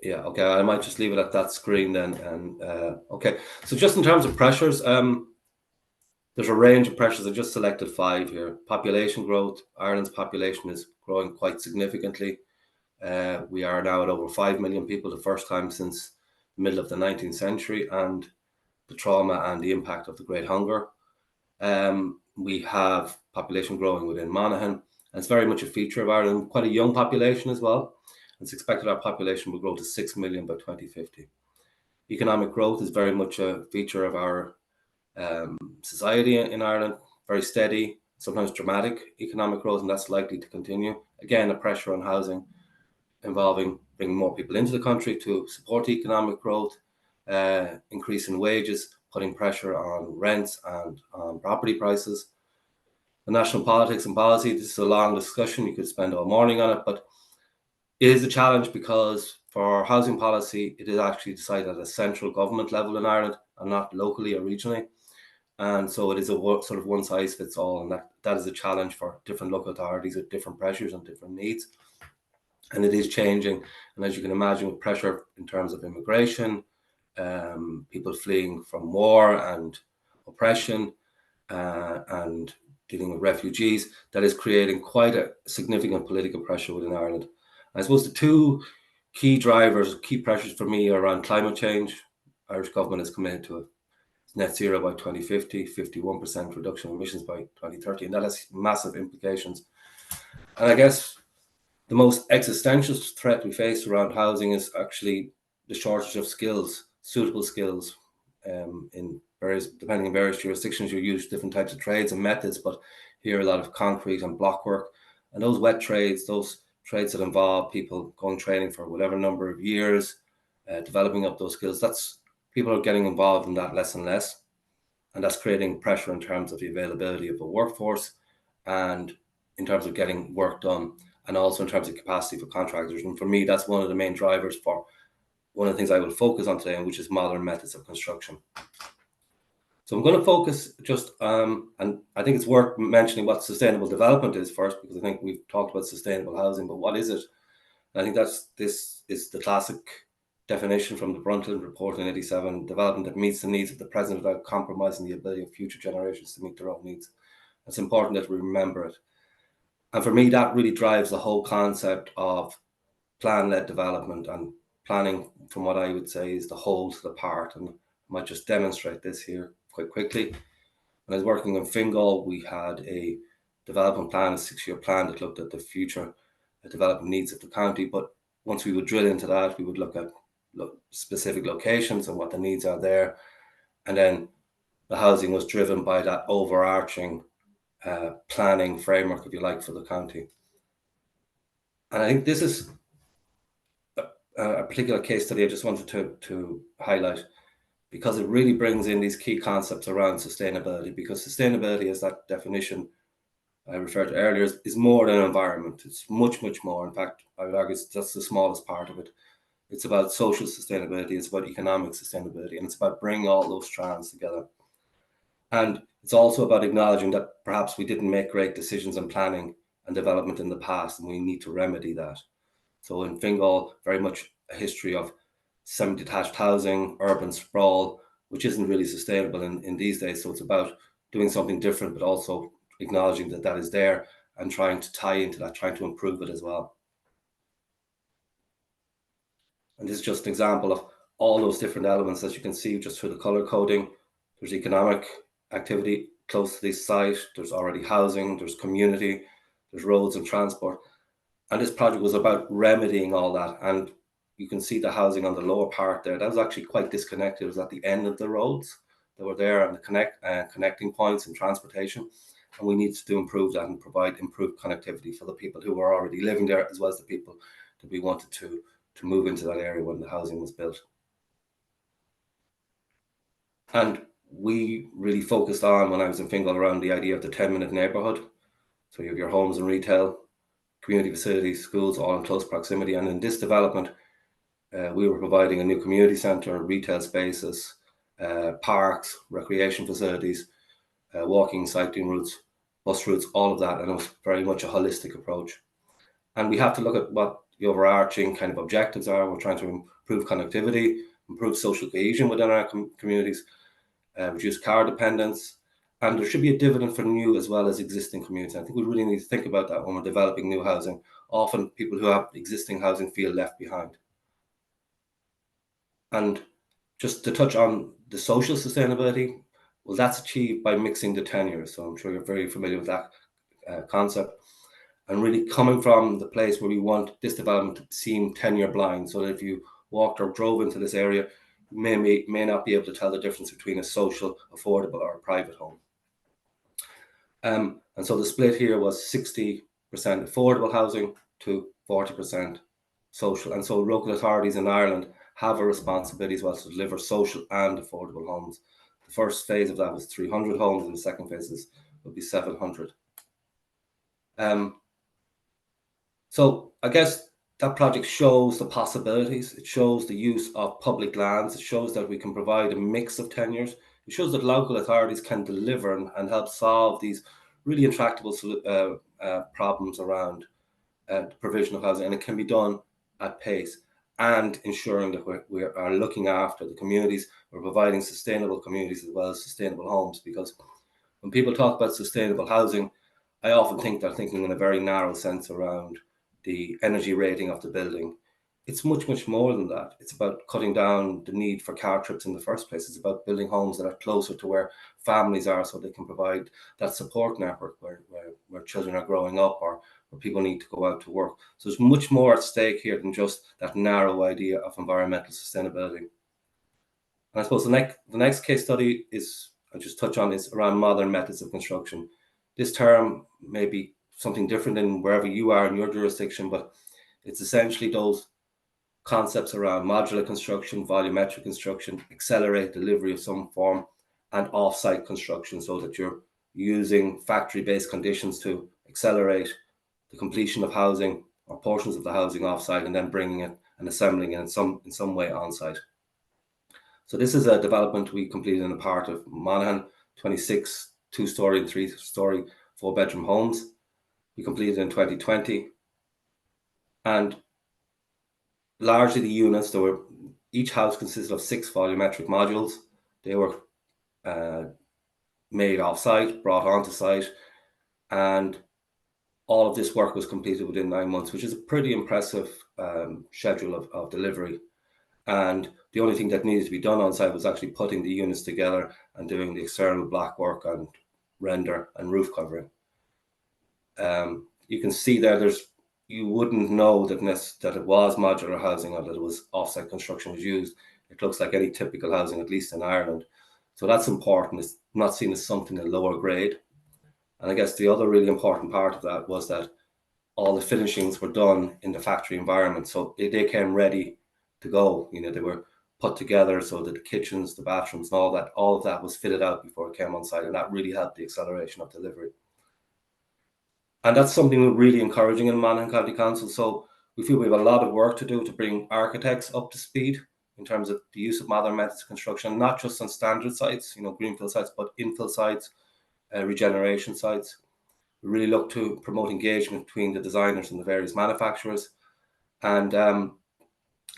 Yeah, okay, I might just leave it at that screen then. And okay, so just in terms of pressures, there's a range of pressures. I just selected 5 here. Population growth. Ireland's population is growing quite significantly. We are now at over 5 million people, the first time since the middle of the 19th century, and the trauma and the impact of the Great Hunger. We have population growing within Monaghan, and it's very much a feature of Ireland, quite a young population as well. It's expected our population will grow to 6 million by 2050. Economic growth is very much a feature of our society in Ireland, very steady, sometimes dramatic economic growth, and that's likely to continue. Again, a pressure on housing involving bringing more people into the country to support economic growth, increasing wages, putting pressure on rents and on property prices. The national politics and policy, this is a long discussion. You could spend all morning on it, but it is a challenge because for housing policy, it is actually decided at a central government level in Ireland and not locally or regionally. And so it is a sort of one size fits all, and that is a challenge for different local authorities with different pressures and different needs. And it is changing. And as you can imagine, with pressure in terms of immigration, people fleeing from war and oppression, and dealing with refugees, that is creating quite a significant political pressure within Ireland. I suppose the 2 key drivers, key pressures for me are around climate change. Irish government is committed to a net zero by 2050, 51% reduction in emissions by 2030, and that has massive implications. And I guess the most existential threat we face around housing is actually the shortage of skills, suitable skills. In various, depending on various jurisdictions, you use different types of trades and methods, but here a lot of concrete and block work. And those wet trades, those trades that involve people going training for whatever number of years, developing up those skills, that's people are getting involved in that less and less. And that's creating pressure in terms of the availability of the workforce and in terms of getting work done, and also in terms of capacity for contractors. And for me, that's one of the main drivers for one of the things I will focus on today, which is modern methods of construction. So I'm going to focus just, and I think it's worth mentioning what sustainable development is first, because I think we've talked about sustainable housing, but what is it? And I think this is the classic definition from the Brundtland Report in '87, development that meets the needs of the present without compromising the ability of future generations to meet their own needs. It's important that we remember it. And for me, that really drives the whole concept of plan-led development, and planning, from what I would say, is the whole to the part. And I might just demonstrate this here quite quickly. When I was working in Fingal, we had a development plan, a 6-year plan that looked at the future development needs of the county. But once we would drill into that, we would look at specific locations and what the needs are there. And then the housing was driven by that overarching planning framework, if you like, for the county. And I think this is a particular case study I just wanted to highlight, because it really brings in these key concepts around sustainability, because sustainability, as that definition I referred to earlier, is more than environment. It's much, much more. In fact, I would argue that's the smallest part of it. It's about social sustainability, it's about economic sustainability, and it's about bringing all those strands together. And it's also about acknowledging that perhaps we didn't make great decisions in planning and development in the past, and we need to remedy that. So in Fingal, very much a history of semi-detached housing, urban sprawl, which isn't really sustainable in these days. So it's about doing something different, but also acknowledging that that is there and trying to tie into that, trying to improve it as well. And this is just an example of all those different elements, as you can see, just through the color coding. There's economic activity close to this site, there's already housing, there's community, there's roads and transport. And this project was about remedying all that. And you can see the housing on the lower part there. That was actually quite disconnected. It was at the end of the roads that were there and the connecting points and transportation. And we needed to improve that and provide improved connectivity for the people who were already living there, as well as the people that we wanted to move into that area when the housing was built. And we really focused on, when I was in Fingal, around the idea of the 10-minute neighbourhood. So you have your homes and retail, community facilities, schools, all in close proximity. And in this development, we were providing a new community centre, retail spaces, parks, recreation facilities, walking, cycling routes, bus routes, all of that. And it was very much a holistic approach. And we have to look at what the overarching kind of objectives are. We're trying to improve connectivity, improve social cohesion within our communities, reduce car dependence, and there should be a dividend for new as well as existing communities. I think we really need to think about that when we're developing new housing. Often people who have existing housing feel left behind. And just to touch on the social sustainability, well, that's achieved by mixing the tenures. So I'm sure you're very familiar with that concept. And really coming from the place where we want this development to seem tenure blind, so that if you walked or drove into this area, you may not be able to tell the difference between a social, affordable, or a private home. And so the split here was 60% affordable housing to 40% social. And so local authorities in Ireland have a responsibility as well to deliver social and affordable homes. The first phase of that was 300 homes, and the second phase will be 700. So I guess that project shows the possibilities. It shows the use of public lands. It shows that we can provide a mix of tenures. It shows that local authorities can deliver and help solve these really intractable problems around the provision of housing. And it can be done at pace, and ensuring that we are looking after the communities. We're providing sustainable communities as well as sustainable homes. Because when people talk about sustainable housing, I often think they're thinking in a very narrow sense around the energy rating of the building. It's much, much more than that. It's about cutting down the need for car trips in the first place. It's about building homes that are closer to where families are, so they can provide that support network where children are growing up, or where people need to go out to work. So there's much more at stake here than just that narrow idea of environmental sustainability. And I suppose the next case study I'll just touch on, is around modern methods of construction. This term may be something different in wherever you are in your jurisdiction, but it's essentially those concepts around modular construction, volumetric construction, accelerate delivery of some form, and off-site construction, so that you're using factory-based conditions to accelerate the completion of housing or portions of the housing off-site, and then bringing it and assembling it in some way on-site. So this is a development we completed in a part of Monaghan, 26 two-story and three-story, four-bedroom homes. We completed in 2020, and largely the units, each house consisted of 6 volumetric modules. They were made off-site, brought onto site, and all of this work was completed within 9 months, which is a pretty impressive schedule of delivery. And the only thing that needed to be done on site was actually putting the units together and doing the external black work and render and roof covering. You can see there, you wouldn't know that it was modular housing or that it was offsite construction was used. It looks like any typical housing, at least in Ireland. So that's important. It's not seen as something at lower grade. And I guess the other really important part of that was that all the finishings were done in the factory environment. So they came ready to go. They were put together so that the kitchens, the bathrooms, and all of that was fitted out before it came on site. And that really helped the acceleration of delivery. And that's something we're really encouraging in Monaghan County Council. So we feel we have a lot of work to do to bring architects up to speed in terms of the use of modern methods of construction, not just on standard sites, greenfield sites, but infill sites, regeneration sites. We really look to promote engagement between the designers and the various manufacturers. And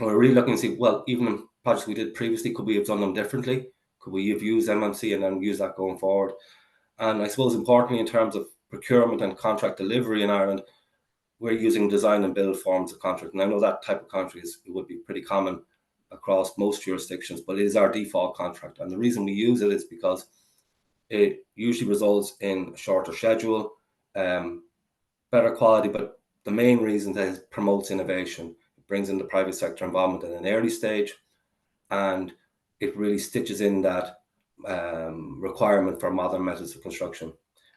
we're really looking to see, well, even in projects we did previously, could we have done them differently? Could we have used MMC and then use that going forward? And I suppose importantly, in terms of procurement and contract delivery in Ireland, we're using design and build forms of contract. And I know that type of contract it would be pretty common across most jurisdictions, but it is our default contract. And the reason we use it is because it usually results in a shorter schedule, better quality, but the main reason is it promotes innovation. It brings in the private sector involvement at an early stage, and it really stitches in that requirement for modern methods of construction.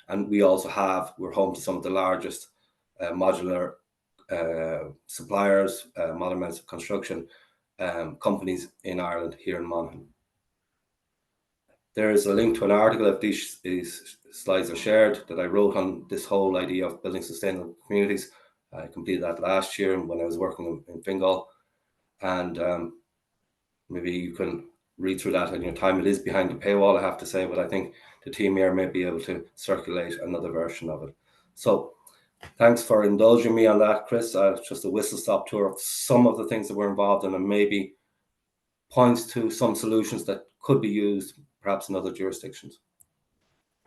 And we're home to some of the largest modular suppliers, modern methods of construction companies in Ireland, here in Monaghan. There is a link to an article if these slides are shared that I wrote on this whole idea of building sustainable communities. I completed that last year when I was working in Fingal, and maybe you can read through that in your time. It is behind the paywall, I have to say, but I think the team here may be able to circulate another version of it. So thanks for indulging me on that, Chris. Just a whistle-stop tour of some of the things that we're involved in, and maybe points to some solutions that could be used perhaps in other jurisdictions.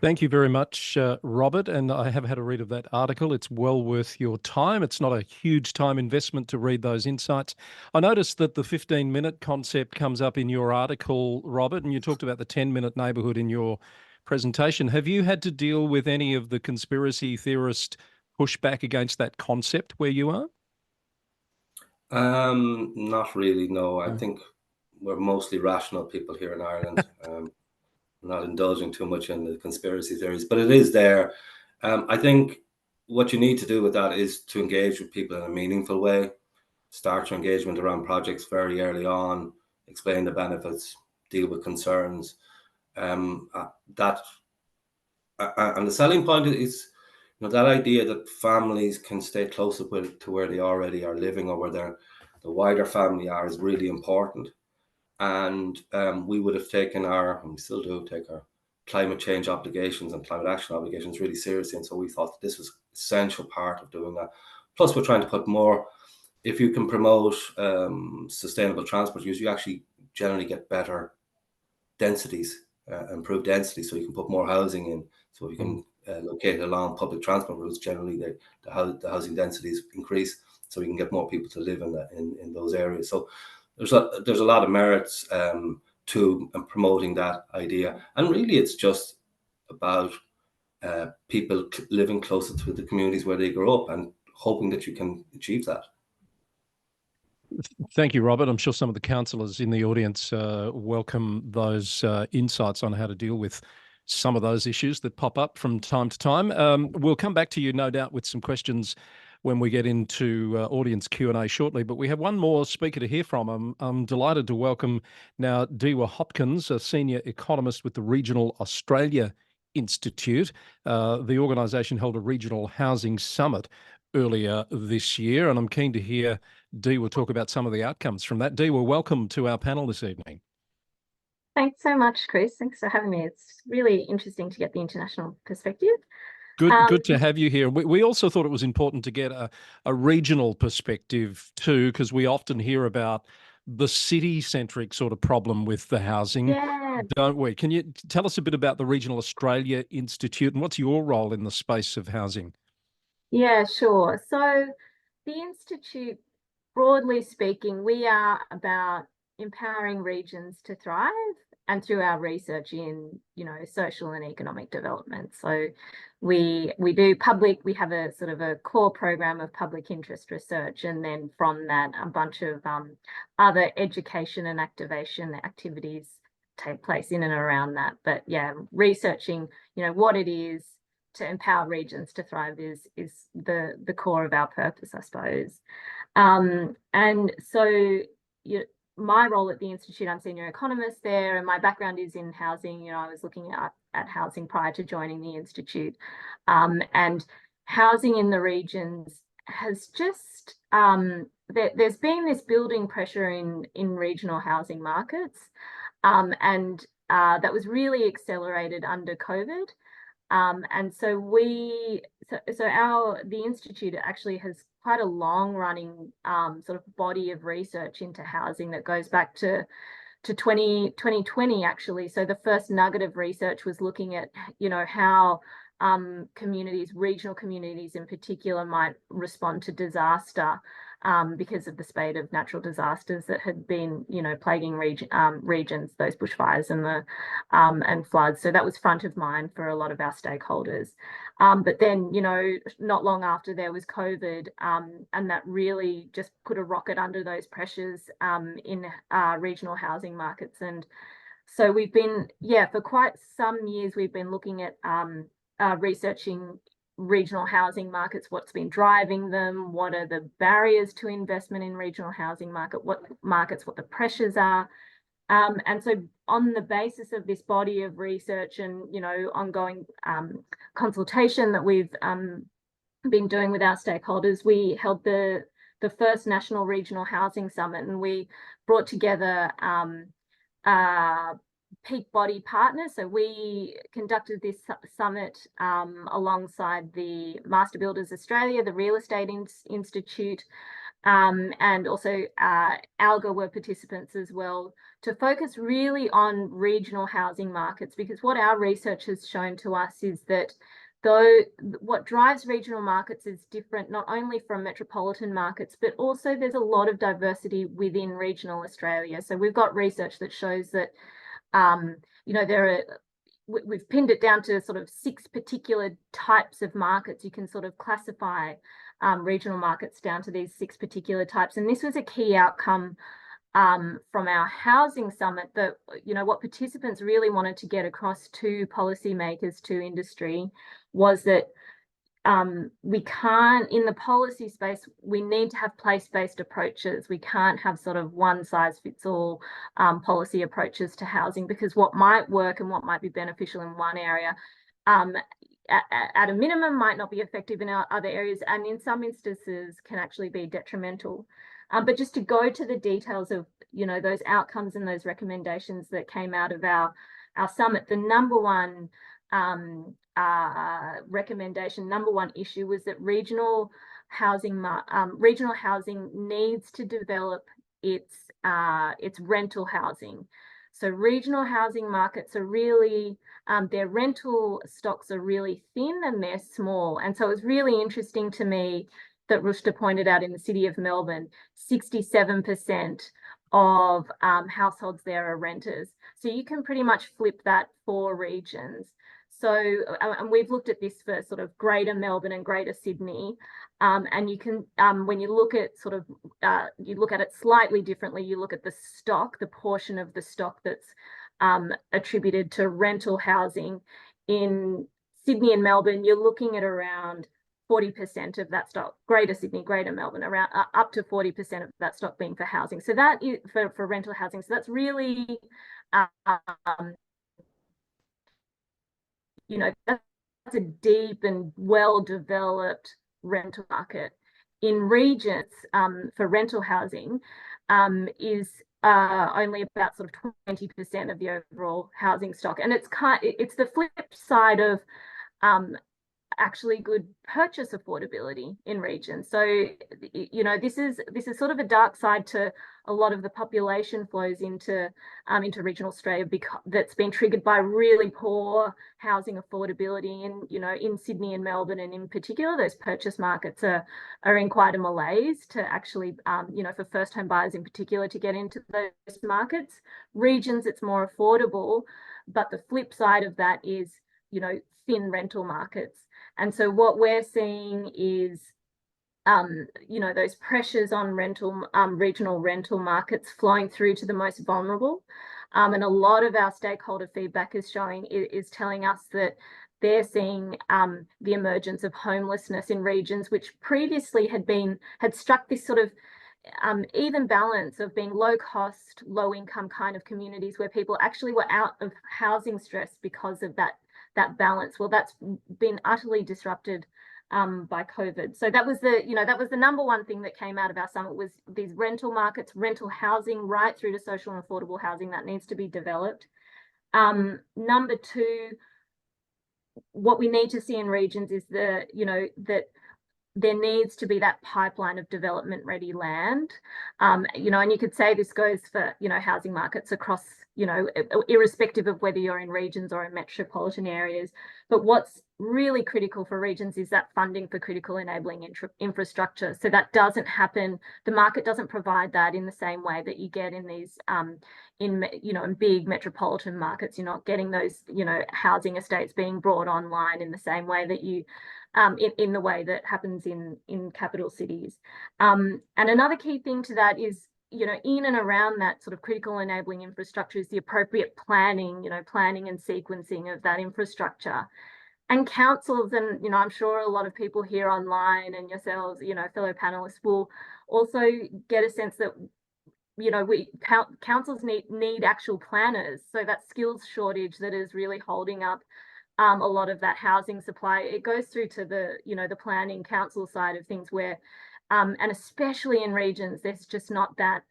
Thank you very much, Robert. And I have had a read of that article. It's well worth your time. It's not a huge time investment to read those insights. I noticed that the 15-minute concept comes up in your article, Robert, and you talked about the 10-minute neighbourhood in your presentation. Have you had to deal with any of the conspiracy theorist pushback against that concept where you are? Not really, no. I think we're mostly rational people here in Ireland. Not indulging too much in the conspiracy theories, but it is there. I think what you need to do with that is to engage with people in a meaningful way, start your engagement around projects very early on, explain the benefits, deal with concerns. And the selling point is, that idea that families can stay closer to where they already are living, or where the wider family are, is really important. And we would have taken and we still do take our climate change obligations and climate action obligations really seriously. And so we thought that this was an essential part of doing that. Plus, we're trying to put more, if you can promote sustainable transport use, you actually generally get better densities, improved density, so you can put more housing in. So you can locate along public transport routes, generally the housing densities increase, so we can get more people to live in those areas. So there's a lot of merits to promoting that idea, and really it's just about people living closer to the communities where they grow up, and hoping that you can achieve that. Thank you, Robert. I'm sure some of the councillors in the audience welcome those insights on how to deal with some of those issues that pop up from time to time. We'll come back to you, no doubt, with some questions when we get into audience Q&A shortly. But we have one more speaker to hear from. I'm delighted to welcome now Diwa Hopkins, a senior economist with the Regional Australia Institute. The organisation held a regional housing summit earlier this year, and I'm keen to hear Diwa talk about some of the outcomes from that. Diwa, welcome to our panel this evening. Thanks so much, Chris. Thanks for having me. It's really interesting to get the international perspective. Good to have you here. We also thought it was important to get a regional perspective too, because we often hear about the city-centric sort of problem with the housing, don't we? Can you tell us a bit about the Regional Australia Institute and what's your role in the space of housing? Yeah, sure. So the Institute, broadly speaking, we are about empowering regions to thrive, and through our research in, social and economic development. So we have a sort of a core program of public interest research, and then from that, a bunch of other education and activation activities take place in and around that. But yeah, researching, what it is to empower regions to thrive is the core of our purpose, I suppose. And so my role at the Institute, I'm senior economist there, and my background is in housing. I was looking at housing prior to joining the Institute. And housing in the regions has just, there's been this building pressure in regional housing markets. And that was really accelerated under COVID. And so the Institute actually has quite a long running sort of body of research into housing that goes back to 2020 actually. So the first nugget of research was looking at, you know, how communities, regional communities in particular, might respond to disaster because of the spate of natural disasters that had been, you know, plaguing regions, those bushfires and the and floods. So that was front of mind for a lot of our stakeholders. But then, you know, not long after there was COVID, and that really just put a rocket under those pressures in regional housing markets. And so we've been, for quite some years, we've been looking at researching regional housing markets, what's been driving them, what are the barriers to investment in regional housing market, what the pressures are. And so on the basis of this body of research and, you know, ongoing consultation that we've been doing with our stakeholders, we held the first National Regional Housing Summit, and we brought together peak body partners. So we conducted this summit alongside the Master Builders Australia, the Real Estate Institute, and also ALGA were participants as well, to focus really on regional housing markets, because what our research has shown to us is that what drives regional markets is different not only from metropolitan markets, but also there's a lot of diversity within regional Australia. So we've got research that shows that you know, we've pinned it down to sort of 6 particular types of markets. You can sort of classify regional markets down to these 6 particular types. And this was a key outcome from our housing summit, that, you know, what participants really wanted to get across to policymakers, to industry, was that we can't, in the policy space, we need to have place-based approaches. We can't have sort of one-size-fits-all policy approaches to housing, because what might work and what might be beneficial in one area at a minimum might not be effective in other areas, and in some instances can actually be detrimental. But just to go to the details of, you know, those outcomes and those recommendations that came out of our summit, the number one recommendation, number one issue, was that regional housing needs to develop its rental housing. So regional housing markets are really, their rental stocks are really thin and they're small. And so it was really interesting to me that Rushda pointed out in the City of Melbourne, 67% of households there are renters. So you can pretty much flip that for regions. So, and we've looked at this for sort of Greater Melbourne and Greater Sydney, and you can, when you look at sort of, you look at it slightly differently, you look at the stock, the portion of the stock that's attributed to rental housing. In Sydney and Melbourne, you're looking at around 40% of that stock, Greater Sydney, Greater Melbourne, around up to 40% of that stock being for housing. So that is for rental housing. So that's really, you know, that's a deep and well-developed rental market. In regions, for rental housing, is only about sort of 20% of the overall housing stock, and it's the flip side of actually good purchase affordability in regions. So, you know, this is sort of a dark side to a lot of the population flows into regional Australia, because that's been triggered by really poor housing affordability. And, you know, in Sydney and Melbourne, and in particular, those purchase markets are in quite a malaise to actually, you know, for first home buyers in particular, to get into those markets. Regions, it's more affordable, but the flip side of that is, you know, thin rental markets. And so what we're seeing is, you know, those pressures on regional rental markets flowing through to the most vulnerable. And a lot of our stakeholder feedback is telling us that they're seeing the emergence of homelessness in regions which previously had struck this sort of even balance of being low cost, low income kind of communities, where people actually were out of housing stress because of that balance. Well, that's been utterly disrupted by COVID. So that was the number one thing that came out of our summit, was these rental markets, rental housing, right through to social and affordable housing, that needs to be developed. Number two, what we need to see in regions is that there needs to be that pipeline of development ready land. You know, and you could say this goes for, you know, housing markets across, you know, irrespective of whether you're in regions or in metropolitan areas. But what's really critical for regions is that funding for critical enabling infrastructure. So that doesn't happen. The market doesn't provide that in the same way that you get in these, you know, in big metropolitan markets. You're not getting those, you know, housing estates being brought online in the same way that you, in the way that happens in capital cities. And another key thing to that is, you know, in and around that sort of critical enabling infrastructure is the appropriate planning, you know, planning and sequencing of that infrastructure. And councils, and, you know, I'm sure a lot of people here online and yourselves, you know, fellow panelists will also get a sense that, you know, councils need actual planners. So that skills shortage that is really holding up a lot of that housing supply, it goes through to the, you know, the planning council side of things where, and especially in regions, there's just not that,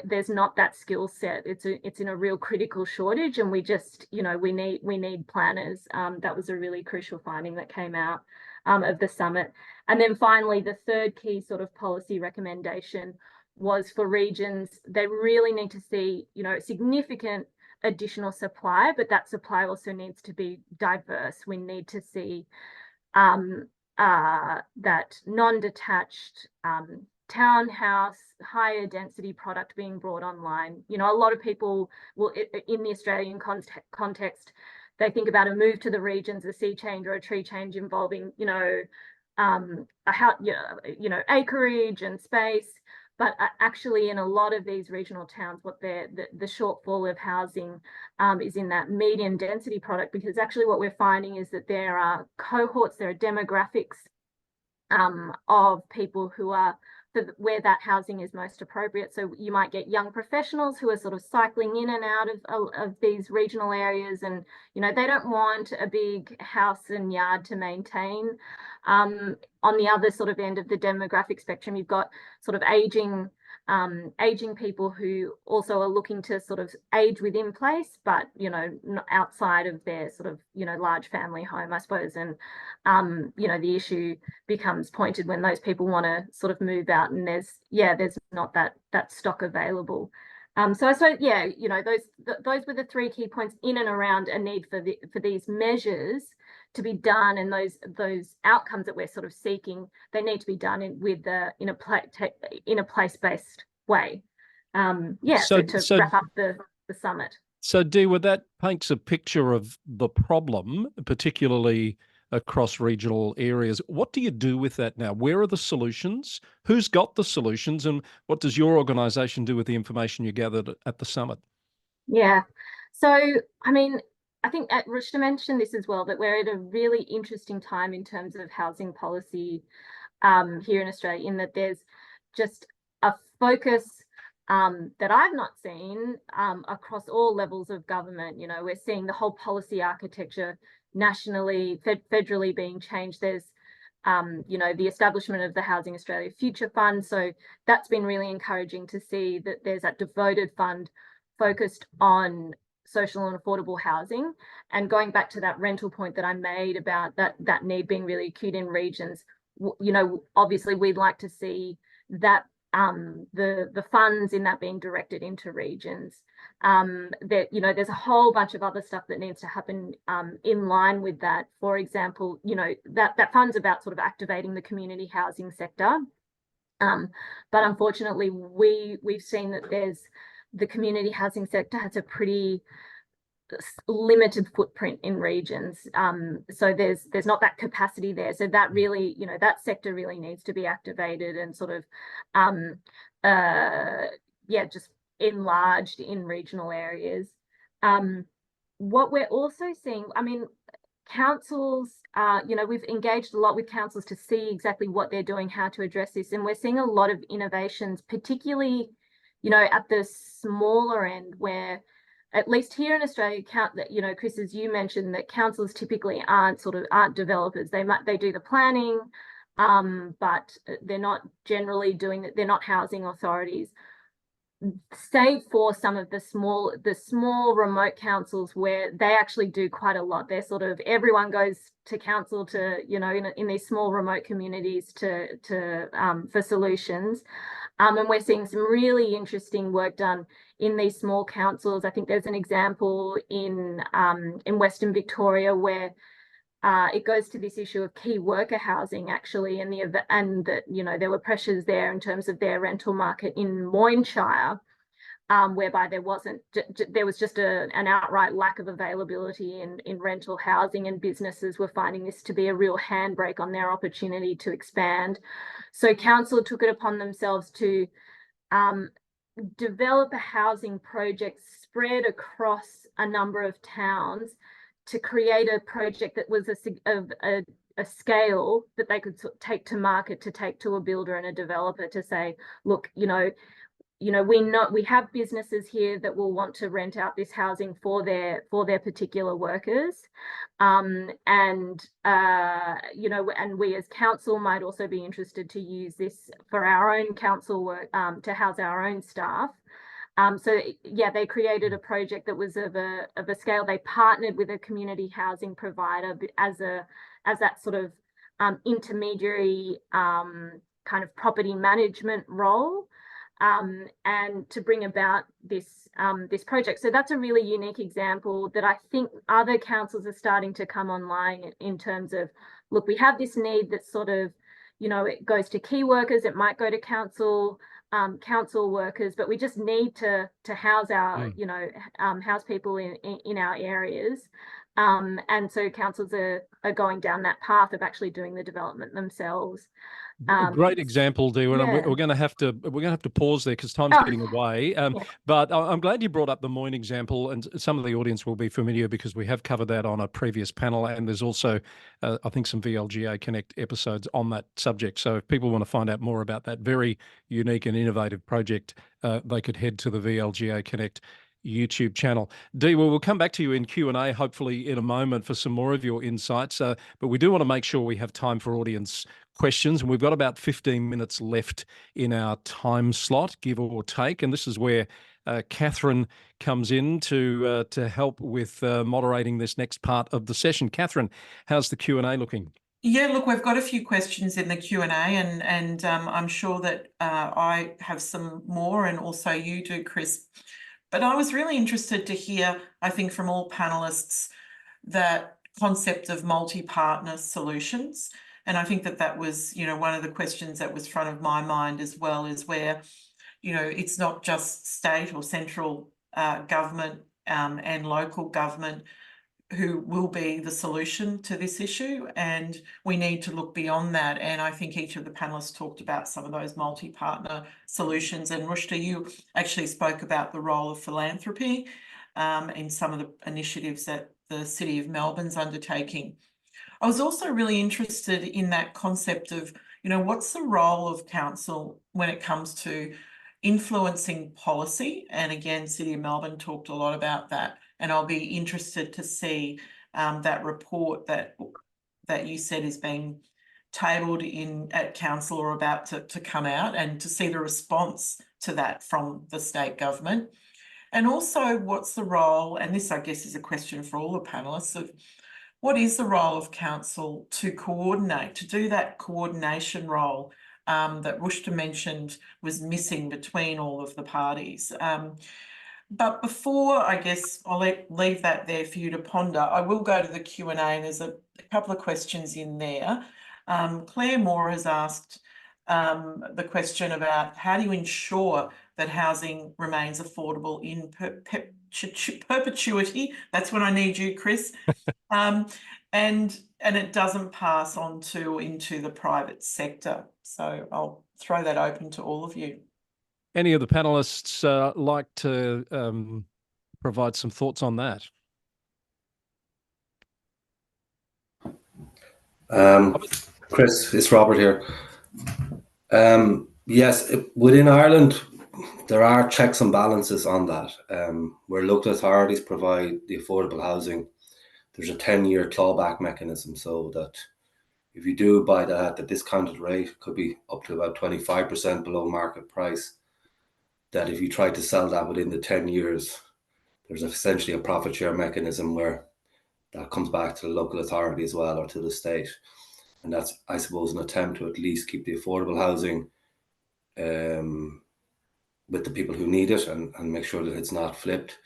there's not that skill set. It's in a real critical shortage, and we just, you know, we need planners. That was a really crucial finding that came out of the summit. And then finally, the third key sort of policy recommendation was for regions, they really need to see, you know, significant additional supply, but that supply also needs to be diverse. We need to see that non-detached townhouse, higher density product being brought online. You know, a lot of people will, in the Australian context, they think about a move to the regions, a sea change or a tree change involving, you know, acreage and space. But actually, in a lot of these regional towns, what the shortfall of housing is in that medium density product, because actually what we're finding is that there are cohorts, there are demographics of people who are where that housing is most appropriate. So you might get young professionals who are sort of cycling in and out of these regional areas, and, you know, they don't want a big house and yard to maintain. On the other sort of end of the demographic spectrum, you've got sort of aging people who also are looking to sort of age within place, but, you know, outside of their sort of, you know, large family home, I suppose. And, you know, the issue becomes pointed when those people want to sort of move out and there's not that stock available. So yeah, you know, those were the three key points in and around a need for these measures to be done, and those outcomes that we're sort of seeking, they need to be done in a place-based way. So to wrap up the summit. So Diwa, that paints a picture of the problem, particularly across regional areas. What do you do with that now? Where are the solutions? Who's got the solutions? And what does your organisation do with the information you gathered at the summit? Yeah. So, I mean, I think Rushda mentioned this as well, that we're at a really interesting time in terms of housing policy here in Australia, in that there's just a focus that I've not seen across all levels of government. You know, we're seeing the whole policy architecture nationally, federally being changed. There's, you know, the establishment of the Housing Australia Future Fund. So that's been really encouraging to see that there's that devoted fund focused on social and affordable housing. And going back to that rental point that I made about that need being really acute in regions, you know, obviously we'd like to see that the funds in that being directed into regions. That, you know, there's a whole bunch of other stuff that needs to happen in line with that. For example, you know, that fund's about sort of activating the community housing sector. But unfortunately, we've seen that the community housing sector has a pretty limited footprint in regions. So there's not that capacity there. So that really, you know, that sector really needs to be activated and sort of, just enlarged in regional areas. What we're also seeing, I mean, councils, you know, we've engaged a lot with councils to see exactly what they're doing, how to address this. And we're seeing a lot of innovations, particularly, you know, at the smaller end, where at least here in Australia, you know, Chris, as you mentioned, that councils typically aren't developers. They do the planning, but they're not generally doing it. They're not housing authorities. save for some of the small remote councils where they actually do quite a lot. They're sort of, everyone goes to council to, you know, in these small remote communities for solutions. And we're seeing some really interesting work done in these small councils. I think there's an example in Western Victoria where it goes to this issue of key worker housing, actually, and that, you know, there were pressures there in terms of their rental market in Moynshire, whereby there was just an outright lack of availability in rental housing, and businesses were finding this to be a real handbrake on their opportunity to expand. So council took it upon themselves to develop a housing project spread across a number of towns to create a project that was a scale that they could take to market, to take to a builder and a developer, to say, look, we have businesses here that will want to rent out this housing for their particular workers, and we as council might also be interested to use this for our own council work, to house our own staff. So yeah, they created a project that was of a scale. They partnered with a community housing provider as that sort of intermediary kind of property management role, and to bring about this project. So that's a really unique example that I think other councils are starting to come online in terms of, look, we have this need that sort of, it goes to key workers, it might go to council workers, but we just need to house our, house people in our areas. And so councils are going down that path of actually doing the development themselves. A great example, Diwa, and we're going to have to pause there because time's getting away. But I'm glad you brought up the Moyne example, and some of the audience will be familiar because we have covered that on a previous panel, and there's also, I think, some VLGA Connect episodes on that subject. So if people want to find out more about that very unique and innovative project, they could head to the VLGA Connect YouTube channel. Diwa, we'll come back to you in Q&A, hopefully in a moment, for some more of your insights. But we do want to make sure we have time for audience questions, and we've got about 15 minutes left in our time slot, give or take. And this is where Catherine comes in to help with moderating this next part of the session. Catherine, how's the Q&A looking? Yeah, look, we've got a few questions in the Q&A, and I'm sure that I have some more, and also you do, Chris. But I was really interested to hear, I think, from all panelists, that concept of multi-partner solutions. And I think that was, one of the questions that was front of my mind as well, is where, it's not just state or central government and local government who will be the solution to this issue, and we need to look beyond that. And I think each of the panelists talked about some of those multi-partner solutions. And Rushda, you actually spoke about the role of philanthropy in some of the initiatives that the City of Melbourne's undertaking. I was also really interested in that concept of, what's the role of council when it comes to influencing policy? And again, City of Melbourne talked a lot about that. And I'll be interested to see that report that you said is being tabled at council or about to come out, and to see the response to that from the state government. And also, what's the role, and this I guess is a question for all the panelists, of what is the role of council to coordinate, to do that coordination role that Rushda mentioned was missing between all of the parties. But before, I guess, I'll leave that there for you to ponder. I will go to the Q&A, and there's a couple of questions in there. Claire Moore has asked the question about how do you ensure that housing remains affordable in perpetuity? That's when I need you, Chris. And it doesn't pass on into the private sector. So I'll throw that open to all of you. Any of the panelists like to provide some thoughts on that? Chris, it's Robert here. Yes, within Ireland, there are checks and balances on that. Where local authorities provide the affordable housing, there's a 10-year clawback mechanism, so that if you do buy that at the discounted rate, could be up to about 25% below market price, that if you try to sell that within the 10 years, there's essentially a profit share mechanism where that comes back to the local authority as well, or to the state. And that's, I suppose, an attempt to at least keep the affordable housing with the people who need it, and make sure that it's not flipped.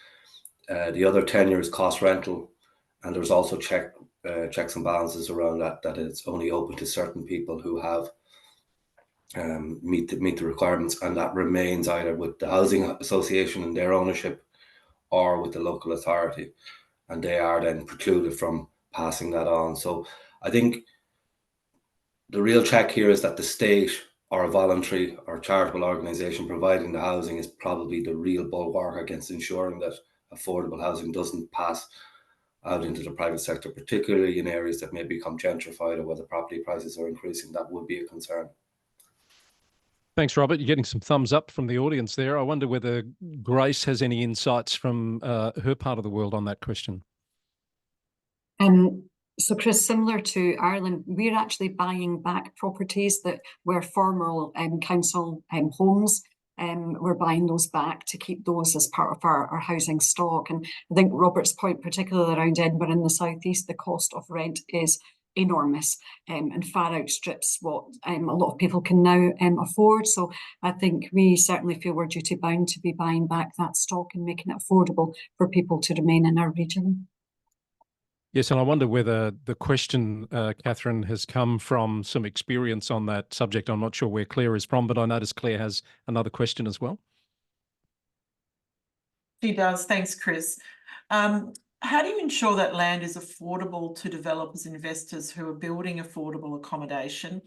The other tenure is cost rental, and there's also checks and balances around that it's only open to certain people who have meet the requirements, and that remains either with the housing association and their ownership, or with the local authority, and they are then precluded from passing that on. So I think the real check here is that the state, or a voluntary or charitable organisation providing the housing, is probably the real bulwark against ensuring that affordable housing doesn't pass out into the private sector, particularly in areas that may become gentrified or where the property prices are increasing. That would be a concern. Thanks, Robert. You're getting some thumbs up from the audience there. I wonder whether Grace has any insights from her part of the world on that question. So, Chris, similar to Ireland, we're actually buying back properties that were former council homes. We're buying those back to keep those as part of our housing stock. And I think Robert's point, particularly around Edinburgh in the southeast, the cost of rent is enormous and far outstrips what a lot of people can now afford. So I think we certainly feel we're duty bound to be buying back that stock and making it affordable for people to remain in our region. Yes, and I wonder whether the question, Catherine, has come from some experience on that subject. I'm not sure where Claire is from, but I notice Claire has another question as well. She does. Thanks, Chris. How do you ensure that land is affordable to developers and investors who are building affordable accommodation,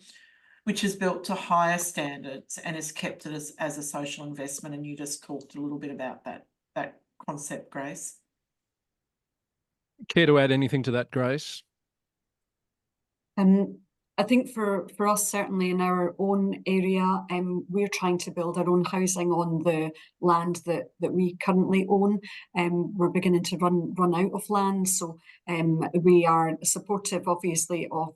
which is built to higher standards and is kept as a social investment? And you just talked a little bit about that concept, Grace. Care to add anything to that, Grace? I think for us, certainly in our own area, we're trying to build our own housing on the land that we currently own. We're beginning to run out of land, so we are supportive, obviously, of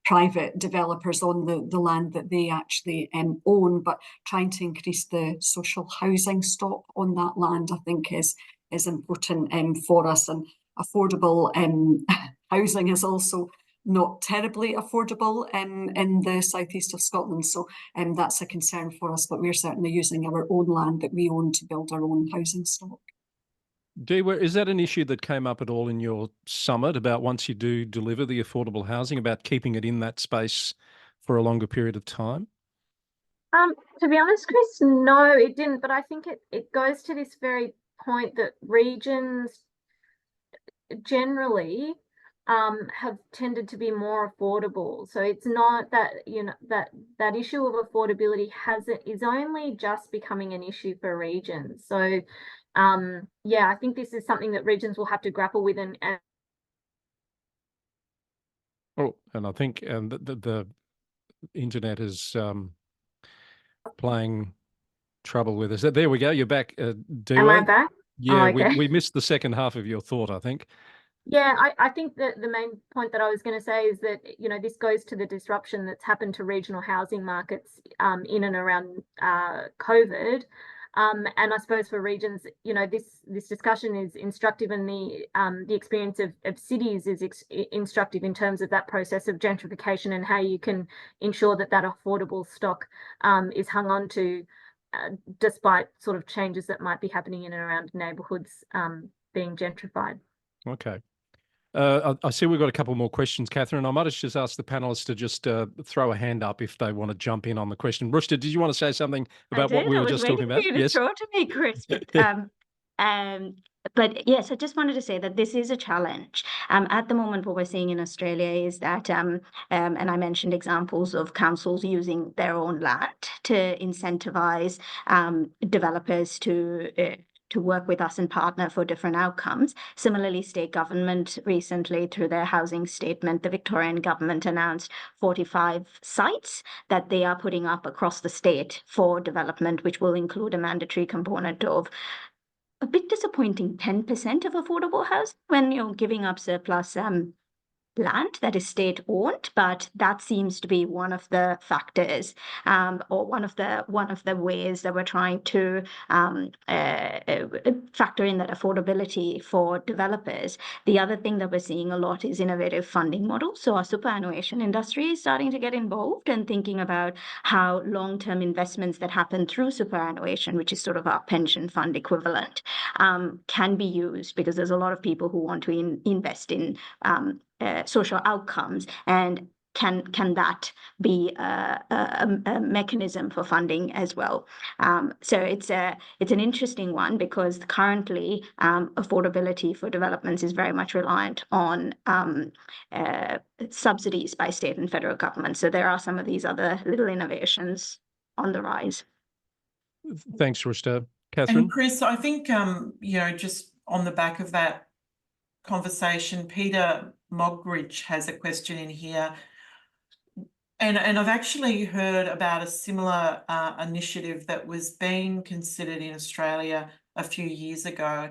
private developers on the land that they actually own, but trying to increase the social housing stock on that land, I think, is important for us. And affordable housing is also not terribly affordable in the southeast of Scotland, so that's a concern for us, but we're certainly using our own land that we own to build our own housing stock. Diwa, is that an issue that came up at all in your summit, about once you do deliver the affordable housing, about keeping it in that space for a longer period of time? To be honest, Chris, no, it didn't, but I think it goes to this very point that regions generally have tended to be more affordable. So it's not that, you know, that issue of affordability is only just becoming an issue for regions. So yeah, I think this is something that regions will have to grapple with. And I think the internet is playing trouble with us. There we go. You're back, Diwa. Am I back? Yeah, oh, okay. we missed the second half of your thought, I think. Yeah, I think that the main point that I was going to say is that, you know, this goes to the disruption that's happened to regional housing markets in and around COVID. And I suppose for regions, you know, this discussion is instructive, and the experience of cities is instructive in terms of that process of gentrification and how you can ensure that affordable stock is hung on to despite sort of changes that might be happening in and around neighbourhoods being gentrified. Okay. I see we've got a couple more questions, Catherine. I might have just asked the panelists to just throw a hand up if they want to jump in on the question. Rushda, did you want to say something about what we were just talking about? Yes. Throw to me, Chris. But yes, I just wanted to say that this is a challenge. At the moment, what we're seeing in Australia is that, and I mentioned examples of councils using their own land to incentivize developers to work with us and partner for different outcomes. Similarly, state government recently, through their housing statement, the Victorian government announced 45 sites that they are putting up across the state for development, which will include a mandatory component of a bit disappointing 10% of affordable housing when you're giving up surplus land that is state-owned, but that seems to be one of the factors, or one of the ways that we're trying to factor in that affordability for developers. The other thing that we're seeing a lot is innovative funding models. So our superannuation industry is starting to get involved and thinking about how long-term investments that happen through superannuation, which is sort of our pension fund equivalent, can be used, because there's a lot of people who want to invest in social outcomes, and can that be a mechanism for funding as well? So it's an interesting one, because currently affordability for developments is very much reliant on subsidies by state and federal government. So there are some of these other little innovations on the rise. Thanks, Rushda. Catherine? And Chris, I think, just on the back of that conversation, Peter Mogridge has a question in here. And I've actually heard about a similar initiative that was being considered in Australia a few years ago.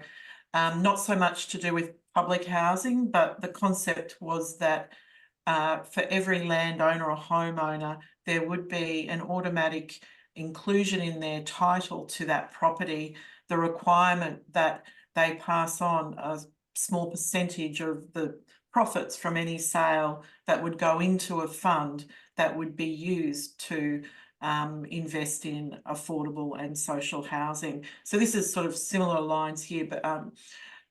Not so much to do with public housing, but the concept was that for every landowner or homeowner, there would be an automatic inclusion in their title to that property, the requirement that they pass on a small percentage of the profits from any sale that would go into a fund that would be used to invest in affordable and social housing. So this is sort of similar lines here, but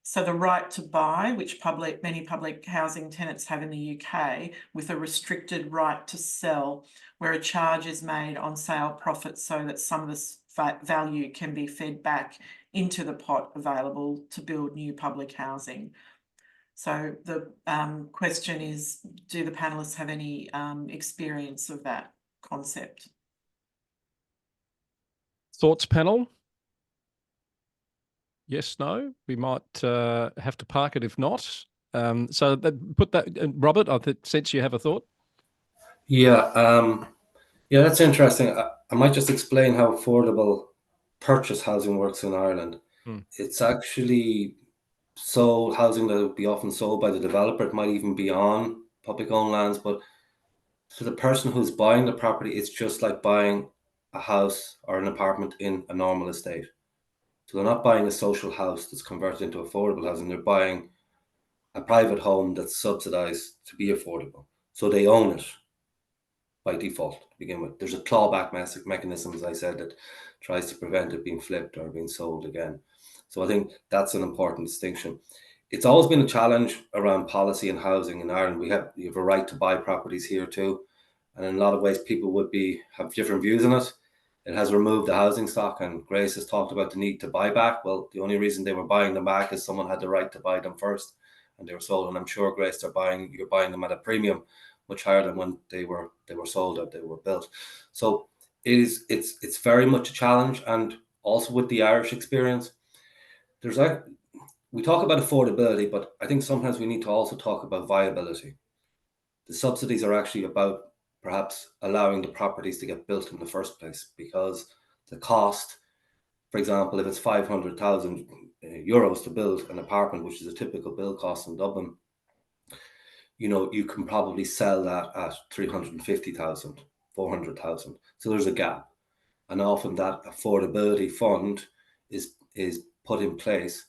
so the right to buy, which many public housing tenants have in the UK, with a restricted right to sell, where a charge is made on sale profits so that some of this value can be fed back into the pot available to build new public housing. So the question is, do the panelists have any experience of that concept? Thoughts, panel? Yes, no? We might have to park it if not. So put that, Robert, I sense you have a thought. Yeah, that's interesting. I might just explain how affordable purchase housing works in Ireland. It's actually sold housing that would be often sold by the developer. It might even be on public owned lands, but for the person who's buying the property, it's just like buying a house or an apartment in a normal estate. So they're not buying a social house that's converted into affordable housing. They're buying a private home that's subsidized to be affordable. So they own it by default to begin with. There's a clawback mechanism, as I said, that tries to prevent it being flipped or being sold again. So I think that's an important distinction. It's always been a challenge around policy and housing in Ireland. You have a right to buy properties here too. And in a lot of ways, people would have different views on it. It has removed the housing stock, and Grace has talked about the need to buy back. Well, the only reason they were buying them back is someone had the right to buy them first and they were sold. And I'm sure, Grace, you're buying them at a premium, much higher than when they were sold or they were built. So it's very much a challenge. And also with the Irish experience, we talk about affordability, but I think sometimes we need to also talk about viability. The subsidies are actually about perhaps allowing the properties to get built in the first place, because the cost, for example, if it's 500,000 euros to build an apartment, which is a typical build cost in Dublin, you can probably sell that at 350,000, 400,000. So there's a gap. And often that affordability fund is put in place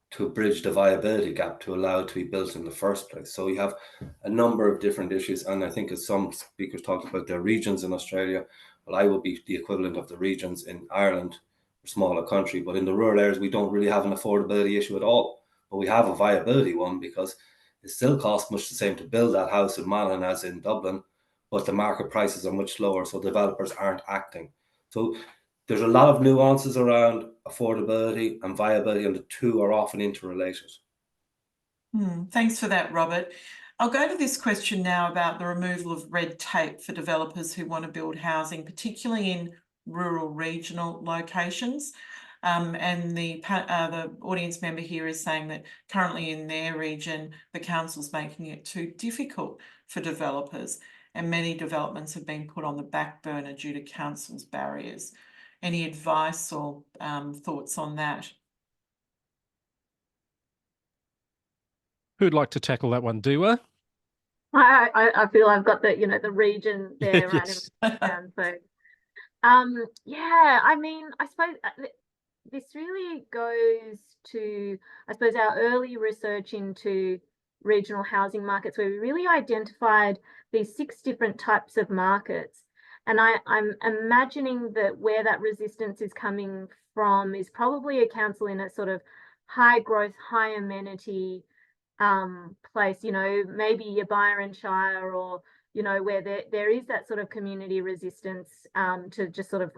to bridge the viability gap to allow it to be built in the first place. So you have a number of different issues. And I think as some speakers talked about their regions in Australia, well, I would be the equivalent of the regions in Ireland, a smaller country. But in the rural areas, we don't really have an affordability issue at all. But we have a viability one, because it still costs much the same to build that house in Monaghan as in Dublin, but the market prices are much lower, so developers aren't acting. So there's a lot of nuances around affordability and viability, and the two are often interrelated. Thanks for that, Robert. I'll go to this question now about the removal of red tape for developers who want to build housing, particularly in rural regional locations. And the audience member here is saying that currently in their region, the council's making it too difficult for developers, and many developments have been put on the back burner due to council's barriers. Any advice or thoughts on that? Who'd like to tackle that one, Diwa? I feel I've got the, you know, the region there right in Yes. my hand. So, yeah, I mean, I suppose this really goes to, I suppose, our early research into regional housing markets, where we really identified these 6 different types of markets. And I'm imagining that where that resistance is coming from is probably a council in a sort of high growth, high amenity place, you know, maybe a Byron Shire, or, you know, where there is that sort of community resistance to just sort of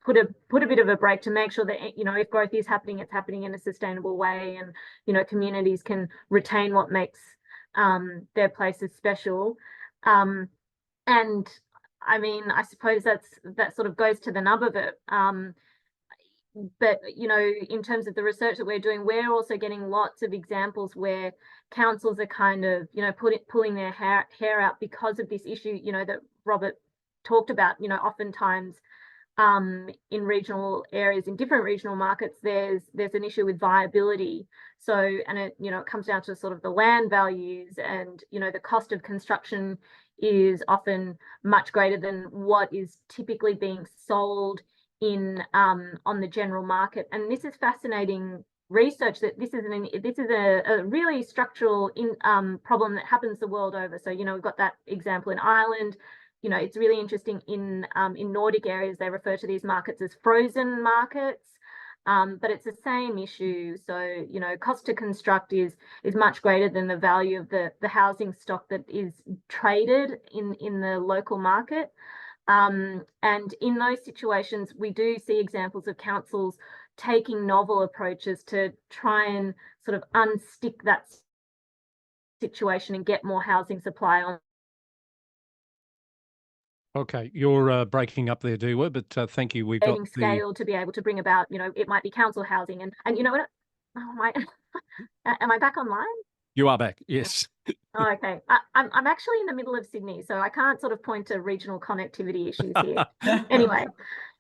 put a bit of a break to make sure that, you know, if growth is happening, it's happening in a sustainable way, and, you know, communities can retain what makes their places special. And I mean, I suppose that sort of goes to the nub of it. But, you know, in terms of the research that we're doing, we're also getting lots of examples where councils are kind of, you know, pulling their hair out because of this issue, you know, that Robert talked about. You know, oftentimes in regional areas, in different regional markets, there's an issue with viability. So, and it, you know, it comes down to sort of the land values, and, you know, the cost of construction is often much greater than what is typically being sold in on the general market. And this is fascinating research, that this is a really structural problem that happens the world over. So, you know, we've got that example in Ireland. You know, it's really interesting in Nordic areas, they refer to these markets as frozen markets. But it's the same issue. So, you know, cost to construct is much greater than the value of the housing stock that is traded in the local market. And in those situations, we do see examples of councils taking novel approaches to try and sort of unstick that situation and get more housing supply on. Okay, you're breaking up there, Diwa, but thank you. We've got scale to be able to bring about, you know, it might be council housing, and you know what? Oh my, am I back online? You are back, yes. Oh, okay. I'm actually in the middle of Sydney, so I can't sort of point to regional connectivity issues here. Anyway.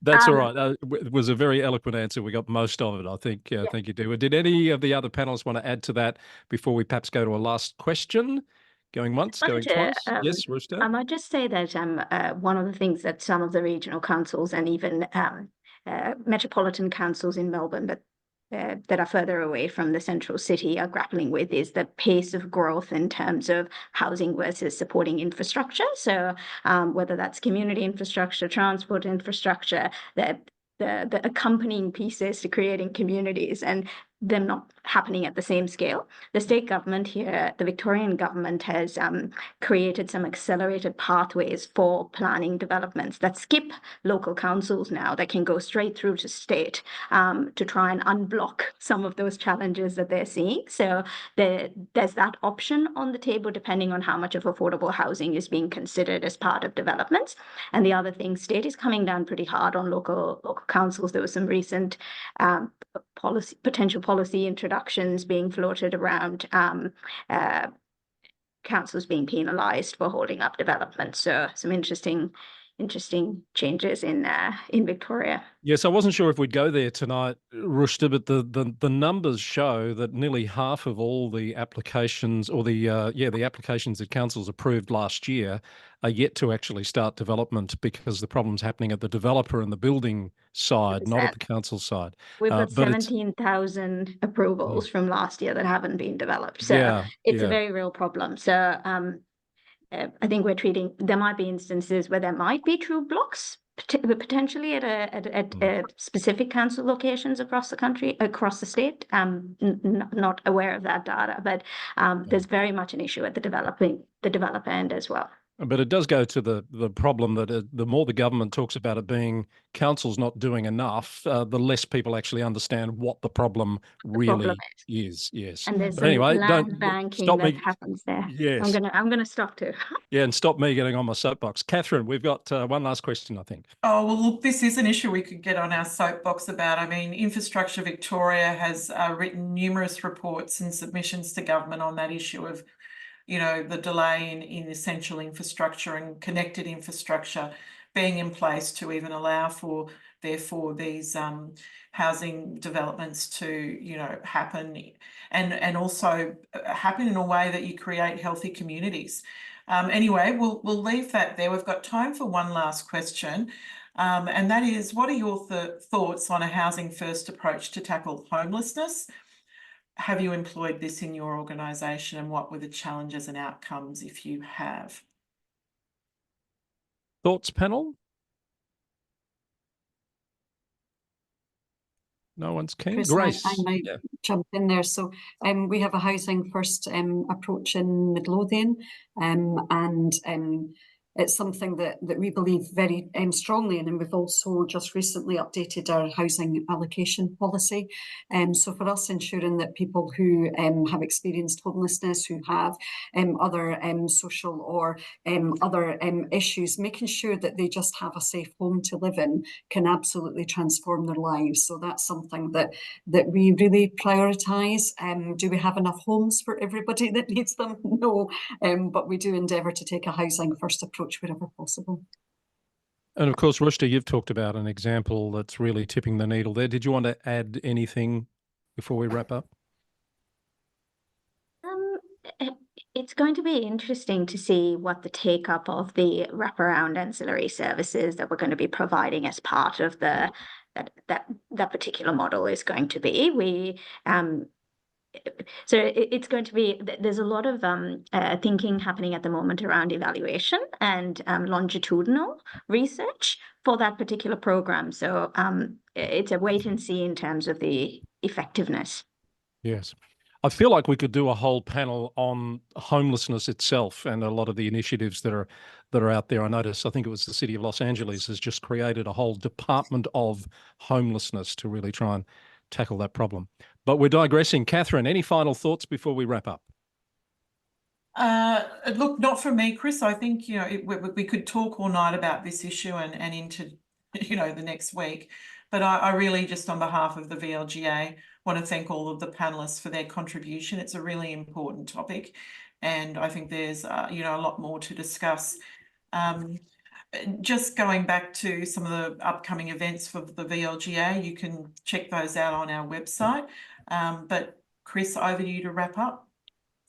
That's all right. It was a very eloquent answer. We got most of it, I think. Yeah. Thank you, Diwa. Did any of the other panelists want to add to that before we perhaps go to a last question? Going once, going twice? Yes, Rushda? I might just say that one of the things that some of the regional councils and even metropolitan councils in Melbourne that are further away from the central city are grappling with is the pace of growth in terms of housing versus supporting infrastructure. So whether that's community infrastructure, transport infrastructure, the accompanying pieces to creating communities, and them not happening at the same scale. The state government here, the Victorian government, has created some accelerated pathways for planning developments that skip local councils now, that can go straight through to state to try and unblock some of those challenges that they're seeing. So there's that option on the table, depending on how much of affordable housing is being considered as part of developments. And the other thing, state is coming down pretty hard on local councils. There was some recent potential policy introductions being floated around councils being penalised for holding up development. So some interesting changes in Victoria. Yes, I wasn't sure if we'd go there tonight, Rushda, but the numbers show that nearly half of all the applications, or the applications that councils approved last year, are yet to actually start development because the problem's happening at the developer and the building side, not at the council side. We've got 17,000 approvals from last year that haven't been developed. So it's a very real problem. So I think there might be instances where there might be true blocks potentially at specific council locations across the country, across the state. Not aware of that data, but there's very much an issue at the developer end as well. But it does go to the problem that the more the government talks about it being councils not doing enough, the less people actually understand what the problem really is. Yes. And there's but anyway, land banking that happens there. Yes. I'm gonna stop too. Yeah, and stop me getting on my soapbox. Catherine, we've got one last question, I think. Oh, well, look, this is an issue we could get on our soapbox about. I mean, Infrastructure Victoria has written numerous reports and submissions to government on that issue of, you know, the delay in essential infrastructure and connected infrastructure being in place to even allow for, therefore, these housing developments to, you know, happen and also happen in a way that you create healthy communities. Anyway, we'll leave that there. We've got time for one last question. And that is, what are your thoughts on a housing first approach to tackle homelessness? Have you employed this in your organisation, and what were the challenges and outcomes if you have? Thoughts, panel? No one's keen. Chris, Grace. I might jump in there. So we have a housing first approach in Midlothian, and it's something that we believe very strongly in, and we've also just recently updated our housing allocation policy. So for us, ensuring that people who have experienced homelessness, who have other social or other issues, making sure that they just have a safe home to live in can absolutely transform their lives. So that's something that we really prioritise. Do we have enough homes for everybody that needs them? No, but we do endeavour to take a housing first approach wherever possible. And of course, Rushda, you've talked about an example that's really tipping the needle there. Did you want to add anything before we wrap up? It's going to be interesting to see what the take up of the wraparound ancillary services that we're going to be providing as part of that particular model is going to be. So it's going to be, there's a lot of thinking happening at the moment around evaluation and longitudinal research for that particular program. So it's a wait and see in terms of the effectiveness. Yes. I feel like we could do a whole panel on homelessness itself and a lot of the initiatives that are out there. I think it was the City of Los Angeles has just created a whole department of homelessness to really try and tackle that problem. But we're digressing. Catherine, any final thoughts before we wrap up? Look, not from me, Chris. I think, we could talk all night about this issue and into, the next week. But I really, just on behalf of the VLGA, want to thank all of the panelists for their contribution. It's a really important topic, and I think there's, a lot more to discuss. Just going back to some of the upcoming events for the VLGA, you can check those out on our website. But Chris, over to you to wrap up.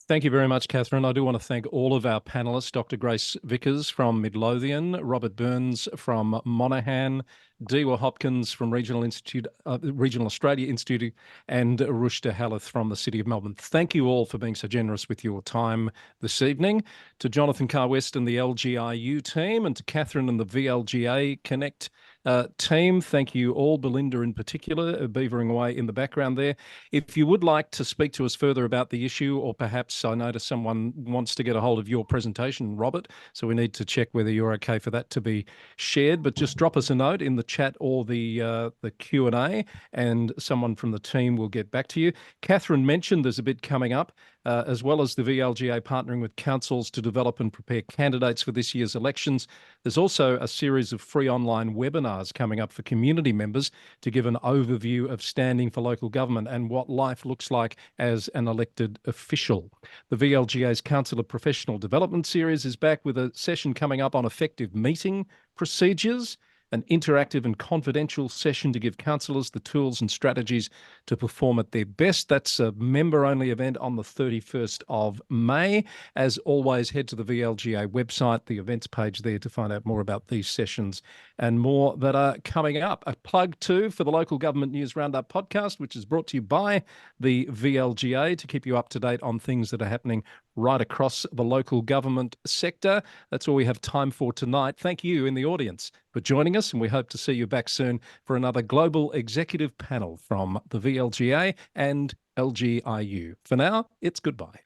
Thank you very much, Catherine. I do want to thank all of our panellists, Dr. Grace Vickers from Midlothian, Robert Burns from Monaghan, Diwa Hopkins from Regional Australia Institute, and Rushda Halith from the City of Melbourne. Thank you all for being so generous with your time this evening. To Jonathan Carr-West and the LGIU team, and to Catherine and the VLGA Connect team, thank you all, Belinda in particular, beavering away in the background there. If you would like to speak to us further about the issue, or perhaps I notice someone wants to get a hold of your presentation, Robert, so we need to check whether you're okay for that to be shared, but just drop us a note in the chat or the Q&A, and someone from the team will get back to you. Catherine mentioned there's a bit coming up, as well as the VLGA partnering with councils to develop and prepare candidates for this year's elections. There's also a series of free online webinars coming up for community members to give an overview of standing for local government and what life looks like as an elected official. The VLGA's Councillor Professional Development Series is back with a session coming up on effective meeting procedures, an interactive and confidential session to give councillors the tools and strategies to perform at their best. That's a member-only event on the 31st of May. As always, head to the VLGA website, the events page there, to find out more about these sessions and more that are coming up. A plug too for the Local Government News Roundup podcast, which is brought to you by the VLGA to keep you up to date on things that are happening right across the local government sector. That's all we have time for tonight. Thank you in the audience for joining us, and we hope to see you back soon for another global executive panel from the VLGA and LGIU. For now, it's goodbye.